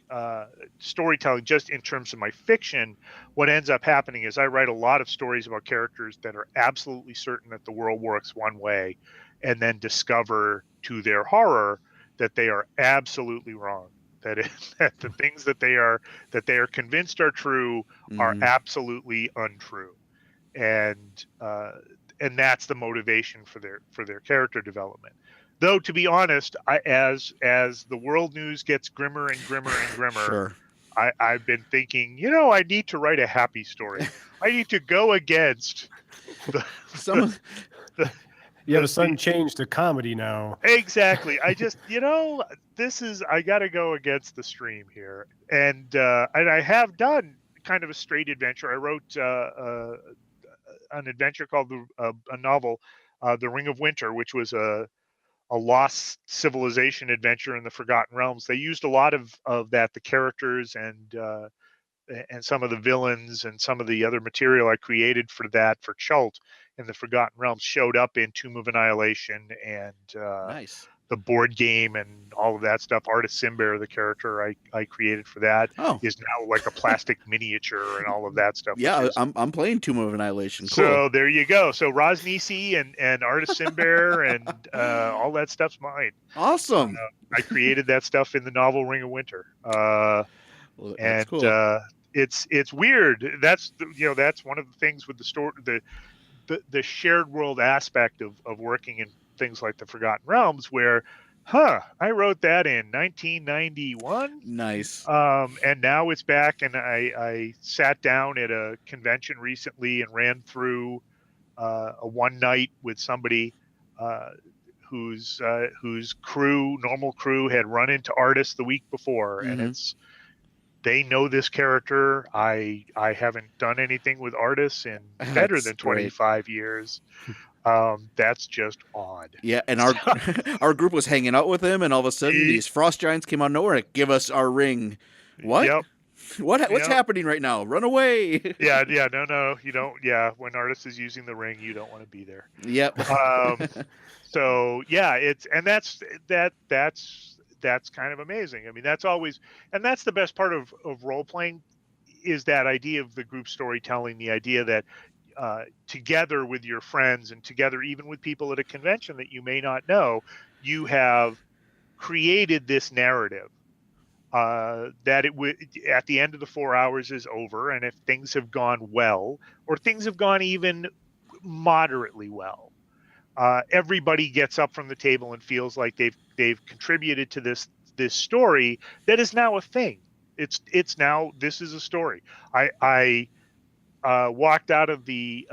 storytelling, just in terms of my fiction, what ends up happening is I write a lot of stories about characters that are absolutely certain that the world works one way, and then discover to their horror that they are absolutely wrong. That the things that they are convinced are true are absolutely untrue, and that's the motivation for their character development. Though, to be honest, as the world news gets grimmer and grimmer and grimmer, Sure. I've been thinking, I need to write a happy story. I need to go against the sudden change to comedy now. Exactly. I just, I got to go against the stream here. And I have done kind of a straight adventure. I wrote an adventure called a novel, The Ring of Winter, which was a lost civilization adventure in the Forgotten Realms. They used a lot of that, the characters and some of the villains and some of the other material I created for Chult in the Forgotten Realms showed up in Tomb of Annihilation and Nice. the board game and all of that stuff. Artist Simbear, the character I created for that, is now like a plastic miniature and all of that stuff. Yeah, I'm playing Tomb of Annihilation. Cool. So there you go. So Rosnisi and Artist Simbear and all that stuff's mine. Awesome. I created that stuff in the novel Ring of Winter. Well, that's cool. It's weird. That's one of the things with the story, the shared world aspect of working in things like the Forgotten Realms, where I wrote that in 1991. Nice. And now it's back, and I sat down at a convention recently and ran through a one night with somebody whose normal crew had run into artists the week before, and they know this character. I haven't done anything with artists in better than 25 years. That's just odd. Yeah, and our our group was hanging out with him, and all of a sudden these frost giants came out of nowhere and give us our ring. What? Yep. What's happening right now? Run away! Yeah. No, you don't. Yeah, when artist is using the ring, you don't want to be there. Yep. So yeah, that's kind of amazing. I mean, that's always, and that's the best part of role playing, is that idea of the group storytelling, the idea that together with your friends and together even with people at a convention that you may not know, you have created this narrative that it would, at the end of the 4 hours is over, and if things have gone well or things have gone even moderately well, everybody gets up from the table and feels like they've contributed to this story that is now a thing. It's now, this is a story. I walked out of the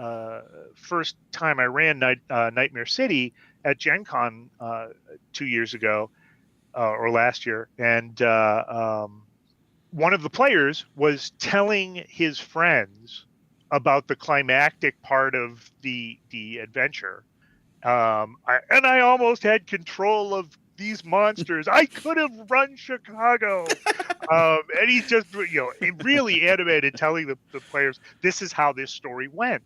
first time I ran Nightmare City at Gen Con 2 years ago, or last year, and one of the players was telling his friends about the climactic part of the adventure. I almost had control of these monsters. I could have run Chicago. And he's just, really animated, telling the players, this is how this story went.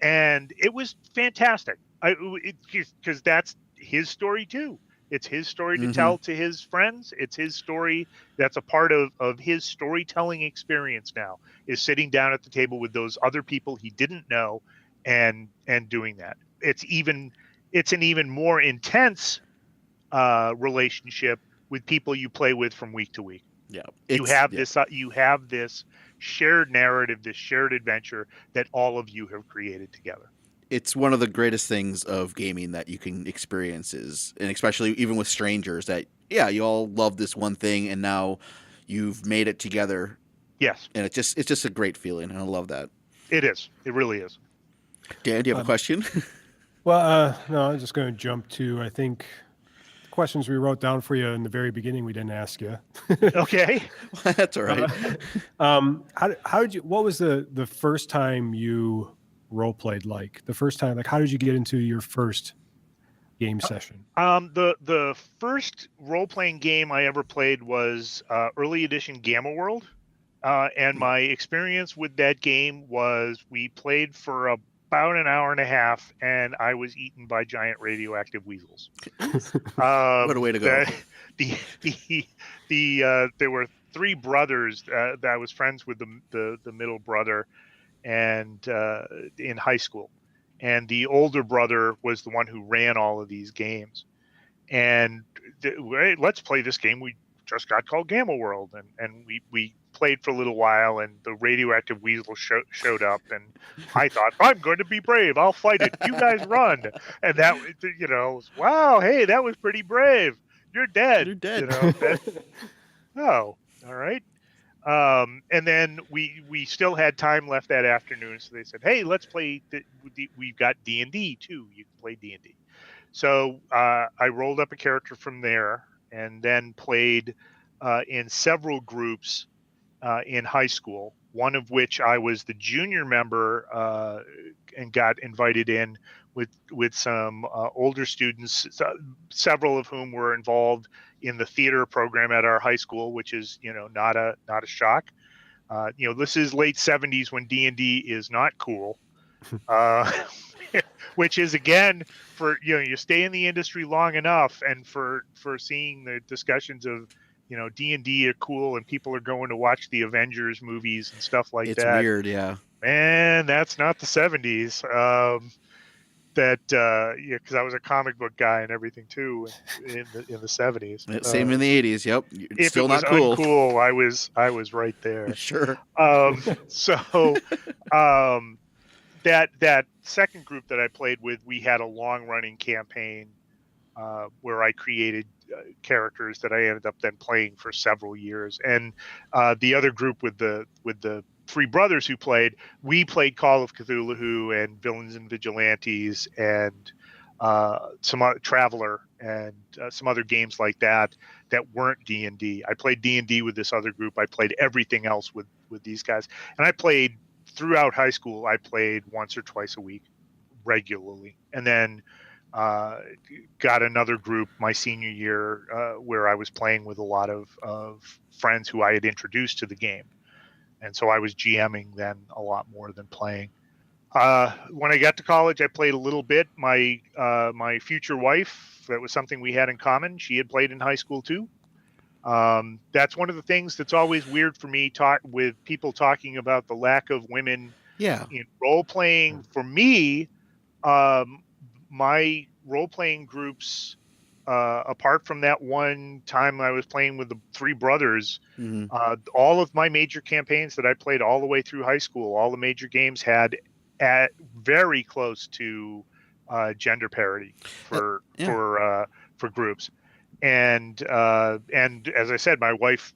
And it was fantastic. Because that's his story too. It's his story to tell to his friends. It's his story. That's a part of his storytelling experience now, is sitting down at the table with those other people he didn't know and doing that. It's an even more intense relationship with people you play with from week to week. Yeah. You have this shared narrative, this shared adventure that all of you have created together. It's one of the greatest things of gaming that you can experience, and especially even with strangers, that you all love this one thing and now you've made it together. Yes. And it's just a great feeling, and I love that. It is. It really is. Dan, do you have a question? Well, no, I'm just going to jump to, I think, the questions we wrote down for you in the very beginning we didn't ask you. Okay. That's all right. How did you, what was the first time you role played, like the first time, like how did you get into your first game session? The first role playing game I ever played was early edition Gamma World, and my experience with that game was we played for about an hour and a half, and I was eaten by giant radioactive weasels. What a way to go! There were three brothers that I was friends with, the middle brother, and in high school, and the older brother was the one who ran all of these games. And hey, let's play this game we just got called Gamma World, and we played for a little while, and the radioactive weasel showed up, and I thought, I'm going to be brave, I'll fight it, you guys run. And that, was, wow, hey, that was pretty brave, you're dead. Oh, all right. And then we still had time left that afternoon, so they said, hey, let's play, we've got D&D too, you can play D&D. So I rolled up a character from there, and then played in several groups in high school, one of which I was the junior member, and got invited in with some older students, several of whom were involved in the theater program at our high school, which is, not a shock. This is late 70s when D&D is not cool. Which is, again, for you stay in the industry long enough, and for seeing the discussions of D&D are cool and people are going to watch the Avengers movies and stuff like that. It's weird, yeah. Man, that's not the 70s. Because I was a comic book guy and everything too in the 70s. Same in the 80s. Yep. If still it was not cool. Uncool, I was right there. Sure. That second group that I played with, we had a long running campaign where I created characters that I ended up then playing for several years. And the other group with the three brothers who played, we played Call of Cthulhu and Villains and Vigilantes and some Traveler and some other games like that weren't D&D. I played D&D with this other group. I played everything else with these guys. And I played throughout high school. I played once or twice a week, regularly, and then got another group my senior year where I was playing with a lot of friends who I had introduced to the game, and so I was GMing then a lot more than playing. When I got to college, I played a little bit. My future wife, that was something we had in common. She had played in high school too. That's one of the things that's always weird for me, talk with people talking about the lack of women Yeah. in role playing. For me, um, my role playing groups, apart from that one time I was playing with the three brothers, Mm-hmm. all of my major campaigns that I played all the way through high school, all the major games had at very close to gender parity for Yeah. for groups. And as I said, my wife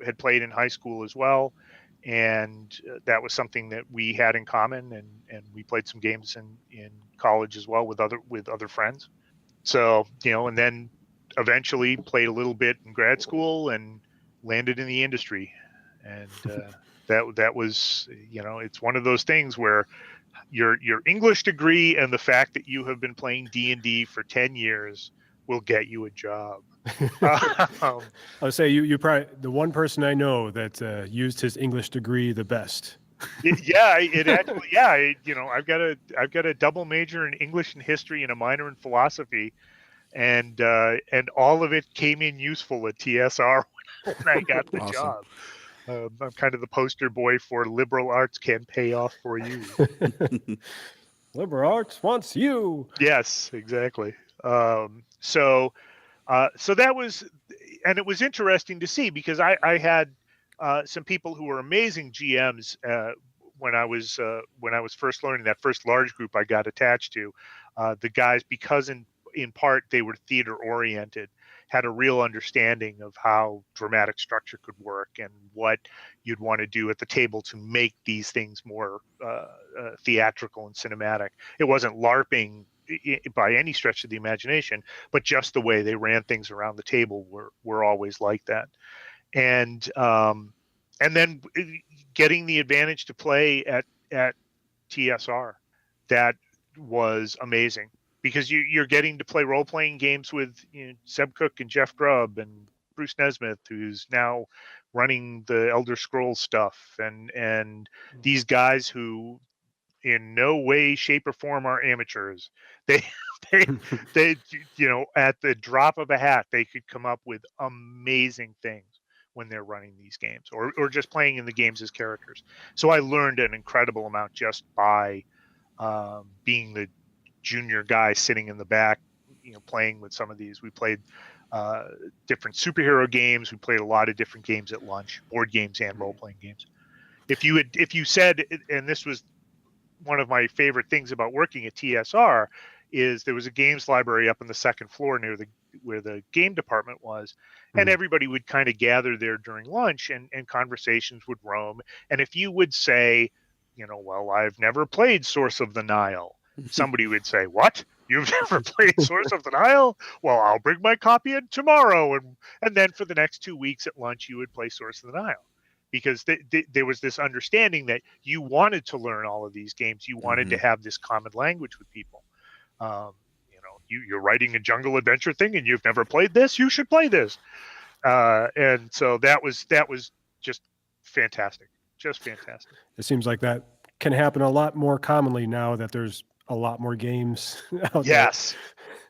had played in high school as well, and that was something that we had in common, and we played some games in college as well with other friends. So, and then eventually played a little bit in grad school and landed in the industry. And that was, it's one of those things where your English degree and the fact that you have been playing D&D for 10 years will get you a job. I would say you probably the one person I know that used his English degree the best. It actually, I've got a double major in English and history and a minor in philosophy, and all of it came in useful at TSR when I got the Awesome. job. I'm kind of the poster boy for liberal arts can pay off for you. Liberal arts wants you. Yes, exactly. So that was, and it was interesting to see because I had some people who were amazing GMs when I was first learning. That first large group I got attached to, the guys, because in part they were theater oriented, had a real understanding of how dramatic structure could work and what you'd want to do at the table to make these things more theatrical and cinematic. It wasn't LARPing by any stretch of the imagination, but just the way they ran things around the table were always like that. And then getting the advantage to play at TSR, that was amazing because you're getting to play role playing games with Seb Cook and Jeff Grubb and Bruce Nesmith, who's now running the Elder Scrolls stuff, and these guys who in no way, shape, or form are amateurs. They, they, they, at the drop of a hat, they could come up with amazing things when they're running these games or just playing in the games as characters. So I learned an incredible amount just by being the junior guy sitting in the back, playing with some of these. We played different superhero games. We played a lot of different games at lunch, board games and role-playing games. If you said, and this was one of my favorite things about working at TSR, is there was a games library up on the second floor near where the game department was, and everybody would kind of gather there during lunch, and conversations would roam. And if you would say, well, I've never played Source of the Nile, somebody would say, what? You've never played Source of the Nile? Well, I'll bring my copy in tomorrow. And then for the next 2 weeks at lunch, you would play Source of the Nile. Because there was this understanding that you wanted to learn all of these games. You wanted to have this common language with people. You're writing a jungle adventure thing and you've never played this, you should play this. And so that was just fantastic. Just fantastic. It seems like that can happen a lot more commonly now that there's a lot more games out there.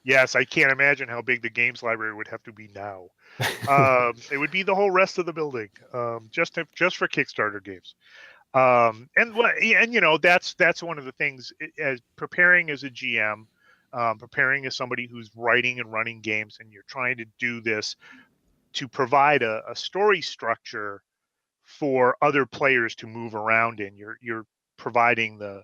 Yes, I can't imagine how big the games library would have to be now. It would be the whole rest of the building, just for Kickstarter games. That's one of the things, as preparing as a GM, preparing as somebody who's writing and running games, and you're trying to do this to provide a story structure for other players to move around in. You're providing the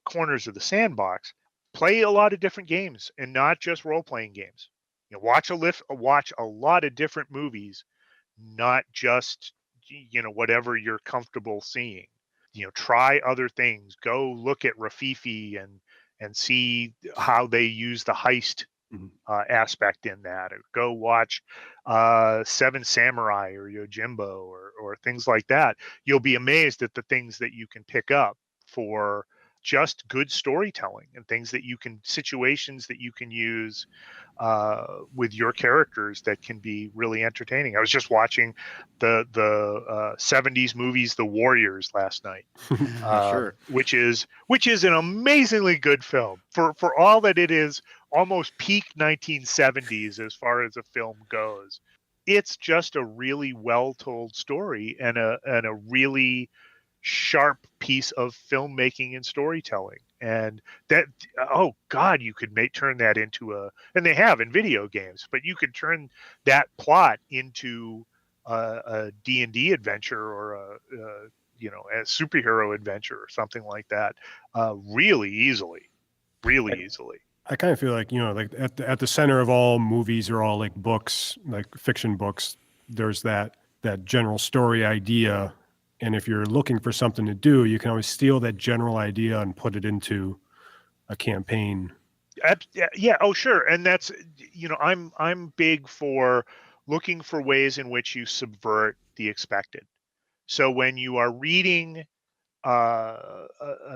corners of the sandbox. Play a lot of different games and not just role-playing games. Watch a lot of different movies, not just whatever you're comfortable seeing. Try other things. Go look at Rafifi and see how they use the heist aspect in that. Or go watch Seven Samurai or Yojimbo or things like that. You'll be amazed at the things that you can pick up for just good storytelling and things that you can, situations that you can use with your characters that can be really entertaining. I was just watching the 70s movies The Warriors last night, Sure. which is an amazingly good film for all that it is, almost peak 1970s as far as a film goes. It's just a really well told story and a really sharp piece of filmmaking and storytelling. And that, oh God, you could turn that into and they have in video games, but you could turn that plot into a D&D adventure or a superhero adventure or something like that, really easily. I kind of feel like, like at the center of all movies or all like books, like fiction books, there's that general story idea. And if you're looking for something to do, you can always steal that general idea and put it into a campaign. Yeah. Oh, sure. And that's, I'm big for looking for ways in which you subvert the expected. So when you are reading a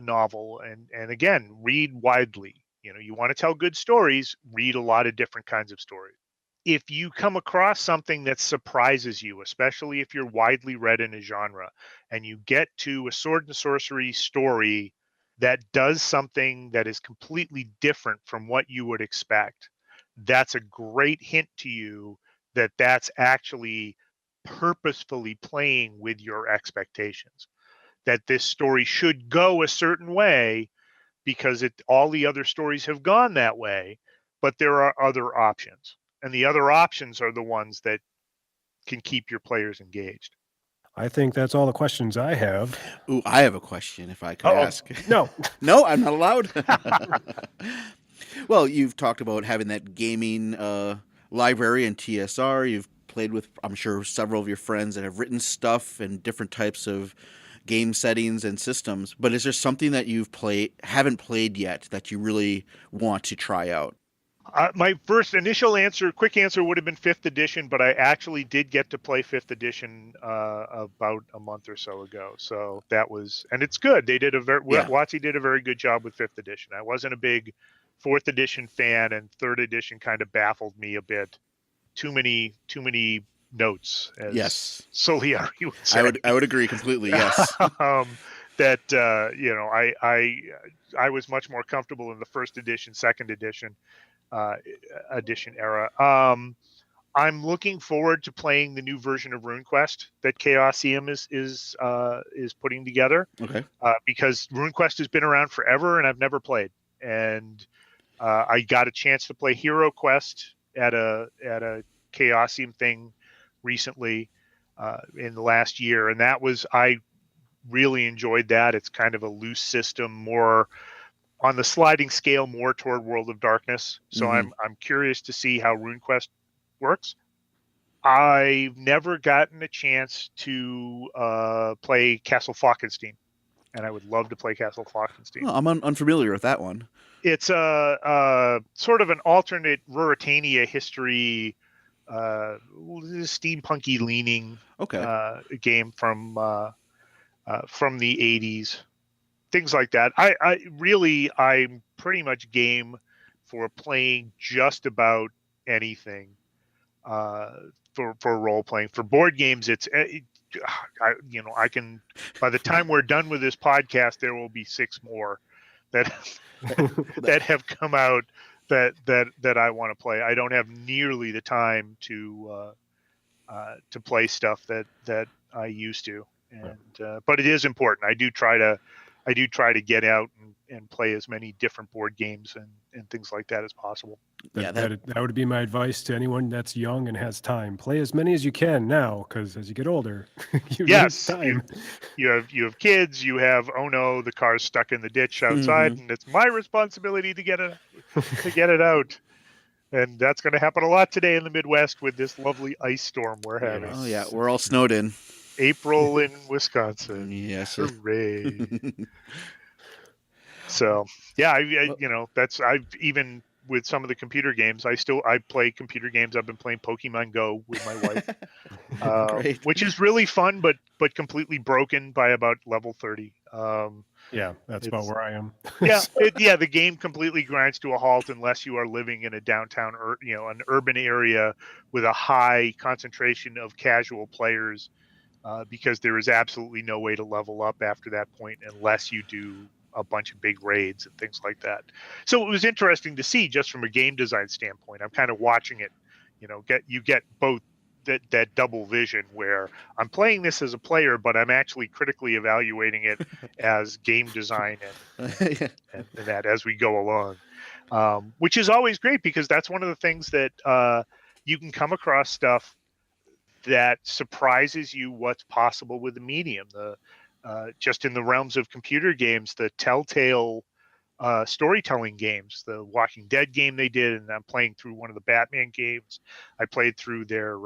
novel, and again, read widely. You want to tell good stories, read a lot of different kinds of stories. If you come across something that surprises you, especially if you're widely read in a genre, and you get to a sword and sorcery story that does something that is completely different from what you would expect, that's a great hint to you that that's actually purposefully playing with your expectations, that this story should go a certain way because all the other stories have gone that way, but there are other options. And the other options are the ones that can keep your players engaged. I think that's all the questions I have. Ooh, I have a question if I could ask. No. No, I'm not allowed. Well, you've talked about having that gaming library in TSR. You've played with, I'm sure, several of your friends that have written stuff and different types of game settings and systems. But is there something that haven't played yet that you really want to try out? My first quick answer would have been 5th edition, but I actually did get to play 5th edition about a month or so ago. So that was, and it's good. They did WotC did a very good job with 5th edition. I wasn't a big 4th edition fan, and 3rd edition kind of baffled me a bit. Too many notes, as Yes. Soliari would say. I would agree completely. Yes. I was much more comfortable in the 1st edition, 2nd edition. Edition era. I'm looking forward to playing the new version of RuneQuest that Chaosium is putting together. Okay. Because RuneQuest has been around forever and I've never played. And I got a chance to play Hero Quest at a Chaosium thing recently in the last year, and I really enjoyed that. It's kind of a loose system, more on the sliding scale, more toward World of Darkness. So I'm curious to see how RuneQuest works. I've never gotten a chance to play Castle Falkenstein, and I would love to play Castle Falkenstein. Oh, I'm unfamiliar with that one. It's a sort of an alternate Ruritania history, steampunky leaning game from the 80s. Things like that. I'm pretty much game for playing just about anything for role playing. For board games, I can, by the time we're done with this podcast, there will be 6 more that that have come out that I want to play. I don't have nearly the time to play stuff that I used to, and but it is important. I do try to get out and play as many different board games and things like that as possible. That would be my advice to anyone that's young and has time. Play as many as you can now, because as you get older, you need time. You have kids. You have, oh no, the car's stuck in the ditch outside, and it's my responsibility to get it out. And that's going to happen a lot today in the Midwest with this lovely ice storm we're having. Oh yeah, we're all snowed in. April in Wisconsin. Yes. Hooray. So yeah, I've even with some of the computer games, I play computer games. I've been playing Pokemon Go with my wife, which is really fun, but completely broken by about level 30. Yeah, that's about where I am. The game completely grinds to a halt unless you are living in a downtown or an urban area with a high concentration of casual players, because there is absolutely no way to level up after that point unless you do a bunch of big raids and things like that. So it was interesting to see just from a game design standpoint. I'm kind of watching it, get both that double vision where I'm playing this as a player, but I'm actually critically evaluating it as game design and that as we go along, which is always great because that's one of the things that you can come across stuff that surprises you what's possible with the medium. Just in the realms of computer games, the Telltale storytelling games, the Walking Dead game they did, and I'm playing through one of the Batman games. I played through their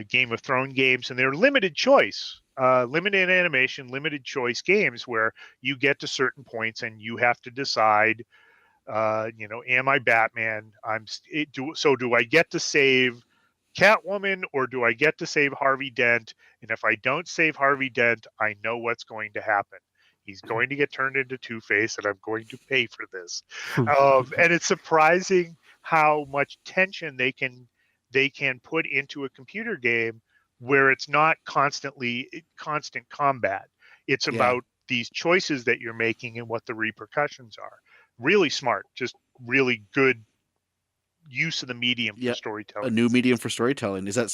Game of Thrones games, and they're limited choice, limited animation, limited choice games where you get to certain points and you have to decide, am I Batman? Do I get to save Catwoman or do I get to save Harvey Dent? And if I don't save Harvey Dent, I know what's going to happen. He's going to get turned into Two-Face, and I'm going to pay for this. And it's surprising how much tension they can put into a computer game where it's not constant combat. It's about these choices that you're making and what the repercussions are. Really smart, just really good use of the medium for storytelling. A new medium for storytelling. Is that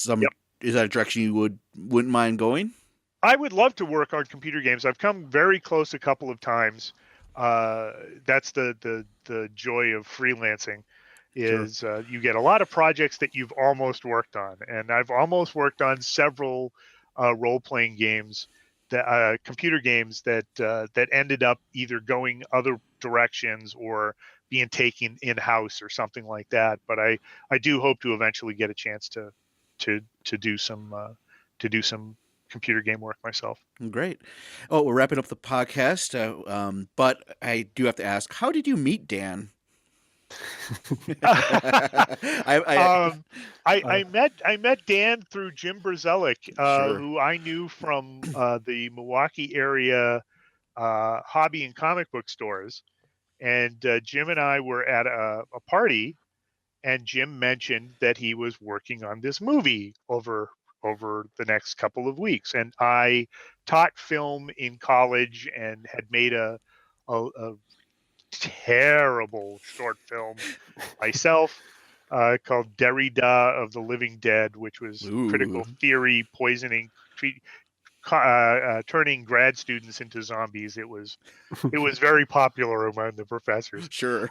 is that a direction you wouldn't mind going? I would love to work on computer games. I've come very close a couple of times. That's the joy of freelancing is you get a lot of projects that you've almost worked on. And I've almost worked on several role-playing games, that computer games that ended up either going other directions or being taken in-house or something like that. But I do hope to eventually get a chance to do some computer game work myself. Great. Oh, we're wrapping up the podcast, but I do have to ask, how did you meet Dan? I met Dan through Jim Brzelik, Sure. who I knew from the Milwaukee area hobby and comic book stores, and Jim and I were at a party, and Jim mentioned that he was working on this movie over the next couple of weeks, and I taught film in college and had made a terrible short film myself called Derrida of the Living Dead, which was critical theory poisoning, turning grad students into zombies. It was very popular among the professors. Sure.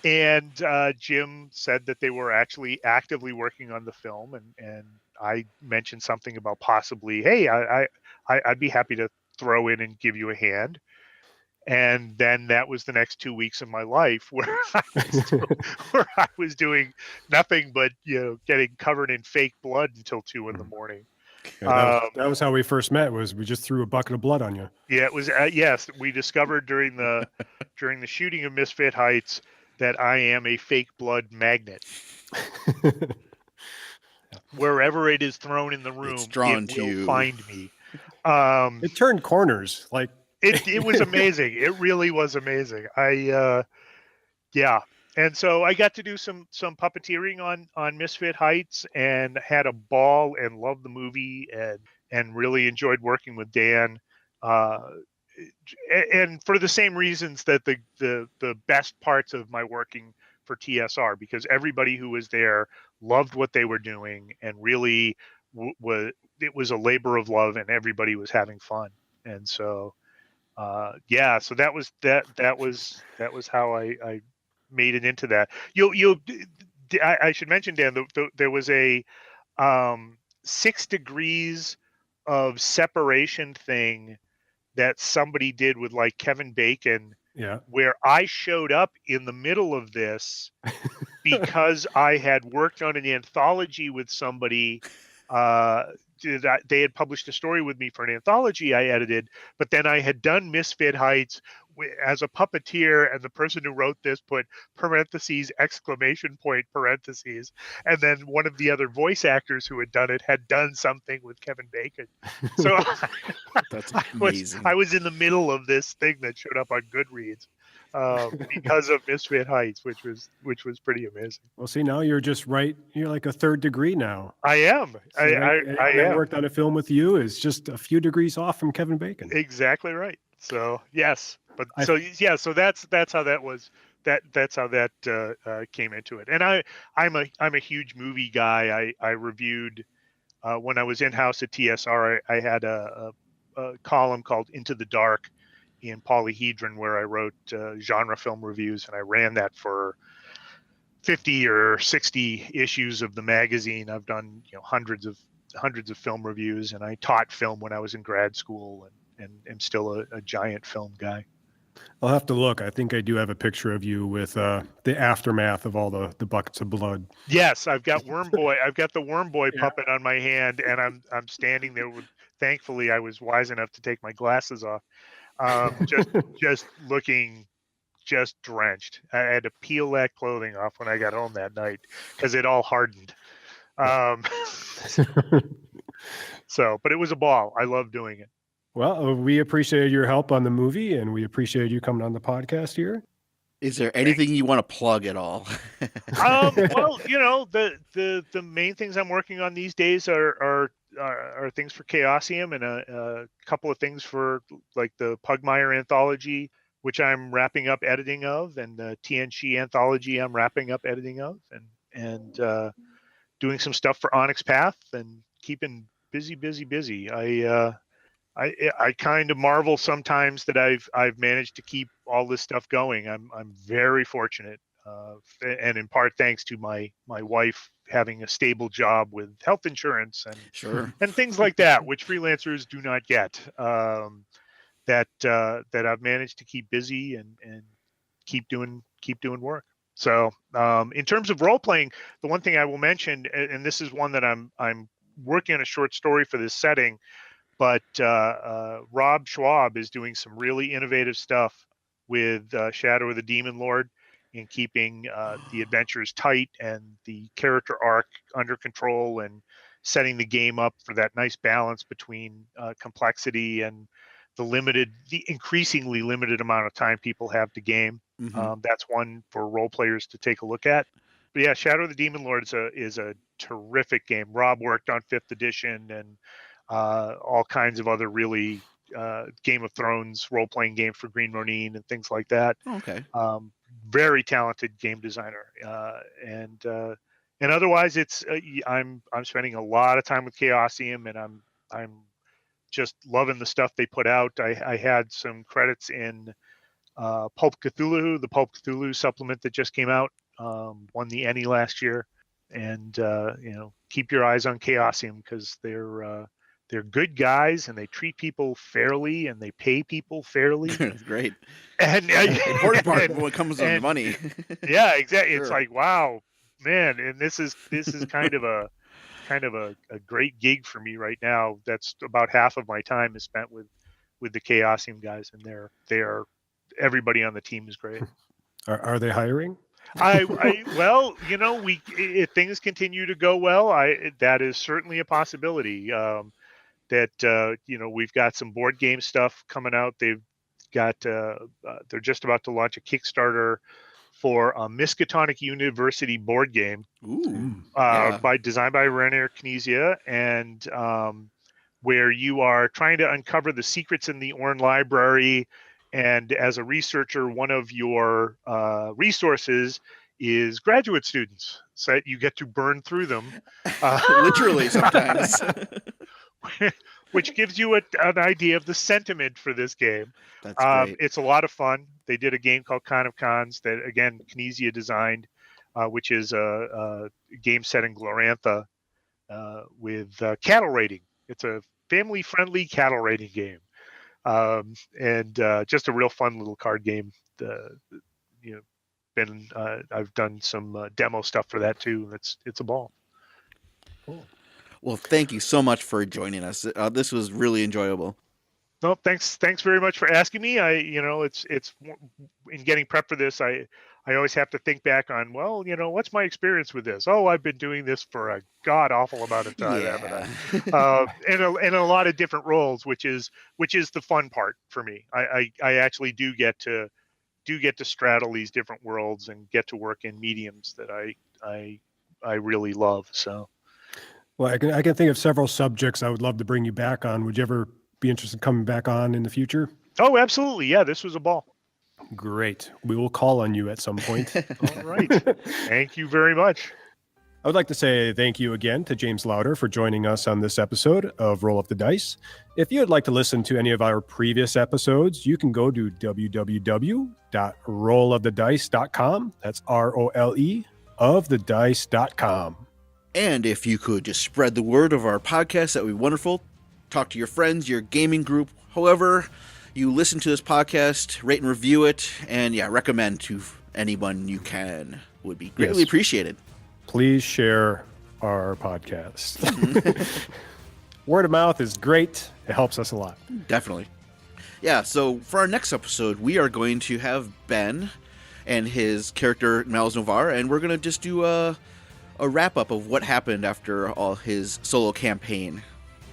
And Jim said that they were actually actively working on the film, and I mentioned something about possibly, hey, I'd be happy to throw in and give you a hand. And then that was the next 2 weeks of my life where I was doing nothing but getting covered in fake blood until 2 in the morning. Yeah, that was how we first met. Was we just threw a bucket of blood on you? Yeah, it was. Yes, we discovered during the shooting of Misfit Heights that I am a fake blood magnet. Wherever it is thrown in the room, it's drawn it to will you. find me. It turned corners. Like it was amazing. It really was amazing. And so I got to do some puppeteering on Misfit Heights and had a ball and loved the movie and really enjoyed working with Dan. And for the same reasons that the best parts of my working for TSR, because everybody who was there loved what they were doing and really it was a labor of love and everybody was having fun. And so so that was how I made it into that. I should mention, Dan, there was a 6 degrees of separation thing that somebody did with like Kevin Bacon, where I showed up in the middle of this because I had worked on an anthology with somebody they had published a story with me for an anthology I edited, but then I had done Misfit Heights as a puppeteer, and the person who wrote this put parentheses, exclamation point, parentheses, and then one of the other voice actors who had done it had done something with Kevin Bacon. So That's I amazing. was in the middle of this thing that showed up on Goodreads because of Misfit Heights, which was pretty amazing. Well, see, now you're like a third degree now. I am. So I I am. worked on a film with you is just a few degrees off from Kevin Bacon. Exactly right. So yes, but so that's how that was. That's how that came into it. And I'm a huge movie guy. I reviewed when I was in house at TSR. I had a column called Into the Dark in Polyhedron where I wrote genre film reviews, and I ran that for 50 or 60 issues of the magazine. I've done hundreds of film reviews, and I taught film when I was in grad school, and am still a giant film guy. I'll have to look. I think I do have a picture of you with the aftermath of all the buckets of blood. Yes, I've got Worm Boy. I've got the Worm Boy Yeah. puppet on my hand, and I'm standing there with. Thankfully, I was wise enough to take my glasses off. Just looking, just drenched. I had to peel that clothing off when I got home that night because it all hardened. So, but it was a ball. I love doing it. Well, we appreciated your help on the movie, and we appreciated you coming on the podcast here. Is there anything you want to plug at all? Well, the main things I'm working on these days are things for Chaosium, and a couple of things for like the Pugmire anthology, which I'm wrapping up editing of, and the TNC anthology I'm wrapping up editing of, and doing some stuff for Onyx Path, and keeping busy. I kind of marvel sometimes that I've managed to keep all this stuff going. I'm very fortunate, and in part thanks to my wife having a stable job with health insurance and Sure. and things like that, which freelancers do not get. That I've managed to keep busy and keep doing work. So in terms of role playing, the one thing I will mention, and this is one that I'm working on a short story for this setting. But Rob Schwab is doing some really innovative stuff with Shadow of the Demon Lord in keeping the adventures tight and the character arc under control, and setting the game up for that nice balance between complexity and the increasingly limited amount of time people have to game. Mm-hmm. That's one for role players to take a look at. But yeah, Shadow of the Demon Lord is a terrific game. Rob worked on 5th edition and all kinds of other really Game of Thrones role-playing games for Green Ronin and things like that. Okay. Very talented game designer, and otherwise, it's I'm spending a lot of time with Chaosium, and I'm just loving the stuff they put out. I had some credits in Pulp Cthulhu, the Pulp Cthulhu supplement that just came out, won the Emmy last year, and keep your eyes on Chaosium because they're good guys, and they treat people fairly, and they pay people fairly. Great. And important part when it comes to money. Yeah, exactly. Sure. It's like, wow, man, and this is kind of a great gig for me right now. That's about half of my time is spent with the Chaosium guys, and they are everybody on the team is great. Are they hiring? Well, if things continue to go well, that is certainly a possibility. That we've got some board game stuff coming out. They've got they're just about to launch a Kickstarter for a Miskatonic University board game. Ooh, yeah. Designed by Rainer Knizia, and where you are trying to uncover the secrets in the Orn Library. And as a researcher, one of your resources is graduate students, so that you get to burn through them. Literally sometimes. Which gives you an idea of the sentiment for this game. That's great. It's a lot of fun. They did a game called Con of Cons that, again, Knizia designed, which is a game set in Glorantha with cattle raiding. It's a family-friendly cattle raiding game, and just a real fun little card game. I've done some demo stuff for that too. It's a ball. Cool. Well, thank you so much for joining us. This was really enjoyable. No, thanks very much for asking me. It's in getting prep for this, I always have to think back on, well, what's my experience with this? Oh, I've been doing this for a god awful amount of time, haven't I? In a lot of different roles, which is the fun part for me. I actually do get to straddle these different worlds and get to work in mediums that I really love. So, Well, I can think of several subjects I would love to bring you back on. Would you ever be interested in coming back on in the future? Oh, absolutely. Yeah, this was a ball. Great. We will call on you at some point. All right. Thank you very much. I would like to say thank you again to James Lowder for joining us on this episode of Roll Up the Dice. If you would like to listen to any of our previous episodes, you can go to www.rollofthedice.com. That's ROLE of the dice.com. And if you could just spread the word of our podcast, that would be wonderful. Talk to your friends, your gaming group, however you listen to this podcast, rate and review it, and recommend to anyone you can. Would be greatly appreciated. Please share our podcast. Word of mouth is great. It helps us a lot. Definitely. Yeah, so for our next episode, we are going to have Ben and his character, Miles Novar, and we're going to just do a wrap-up of what happened after all his solo campaign.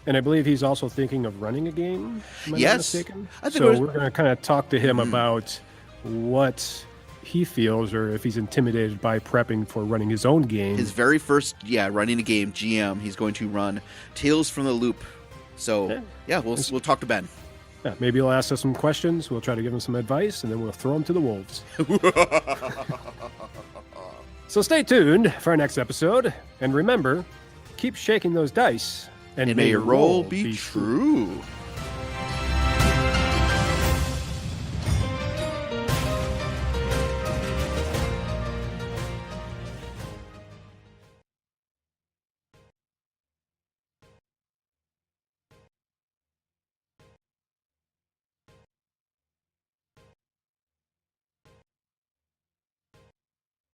And I believe he's also thinking of running a game. Am I not mistaken? I think we're going to kind of talk to him about what he feels, or if he's intimidated by prepping for running his own game. His very first, running a game, GM, he's going to run Tales from the Loop. So, we'll talk to Ben. Yeah, maybe he'll ask us some questions. We'll try to give him some advice, and then we'll throw him to the wolves. So stay tuned for our next episode. And remember, keep shaking those dice. And may your roll be true.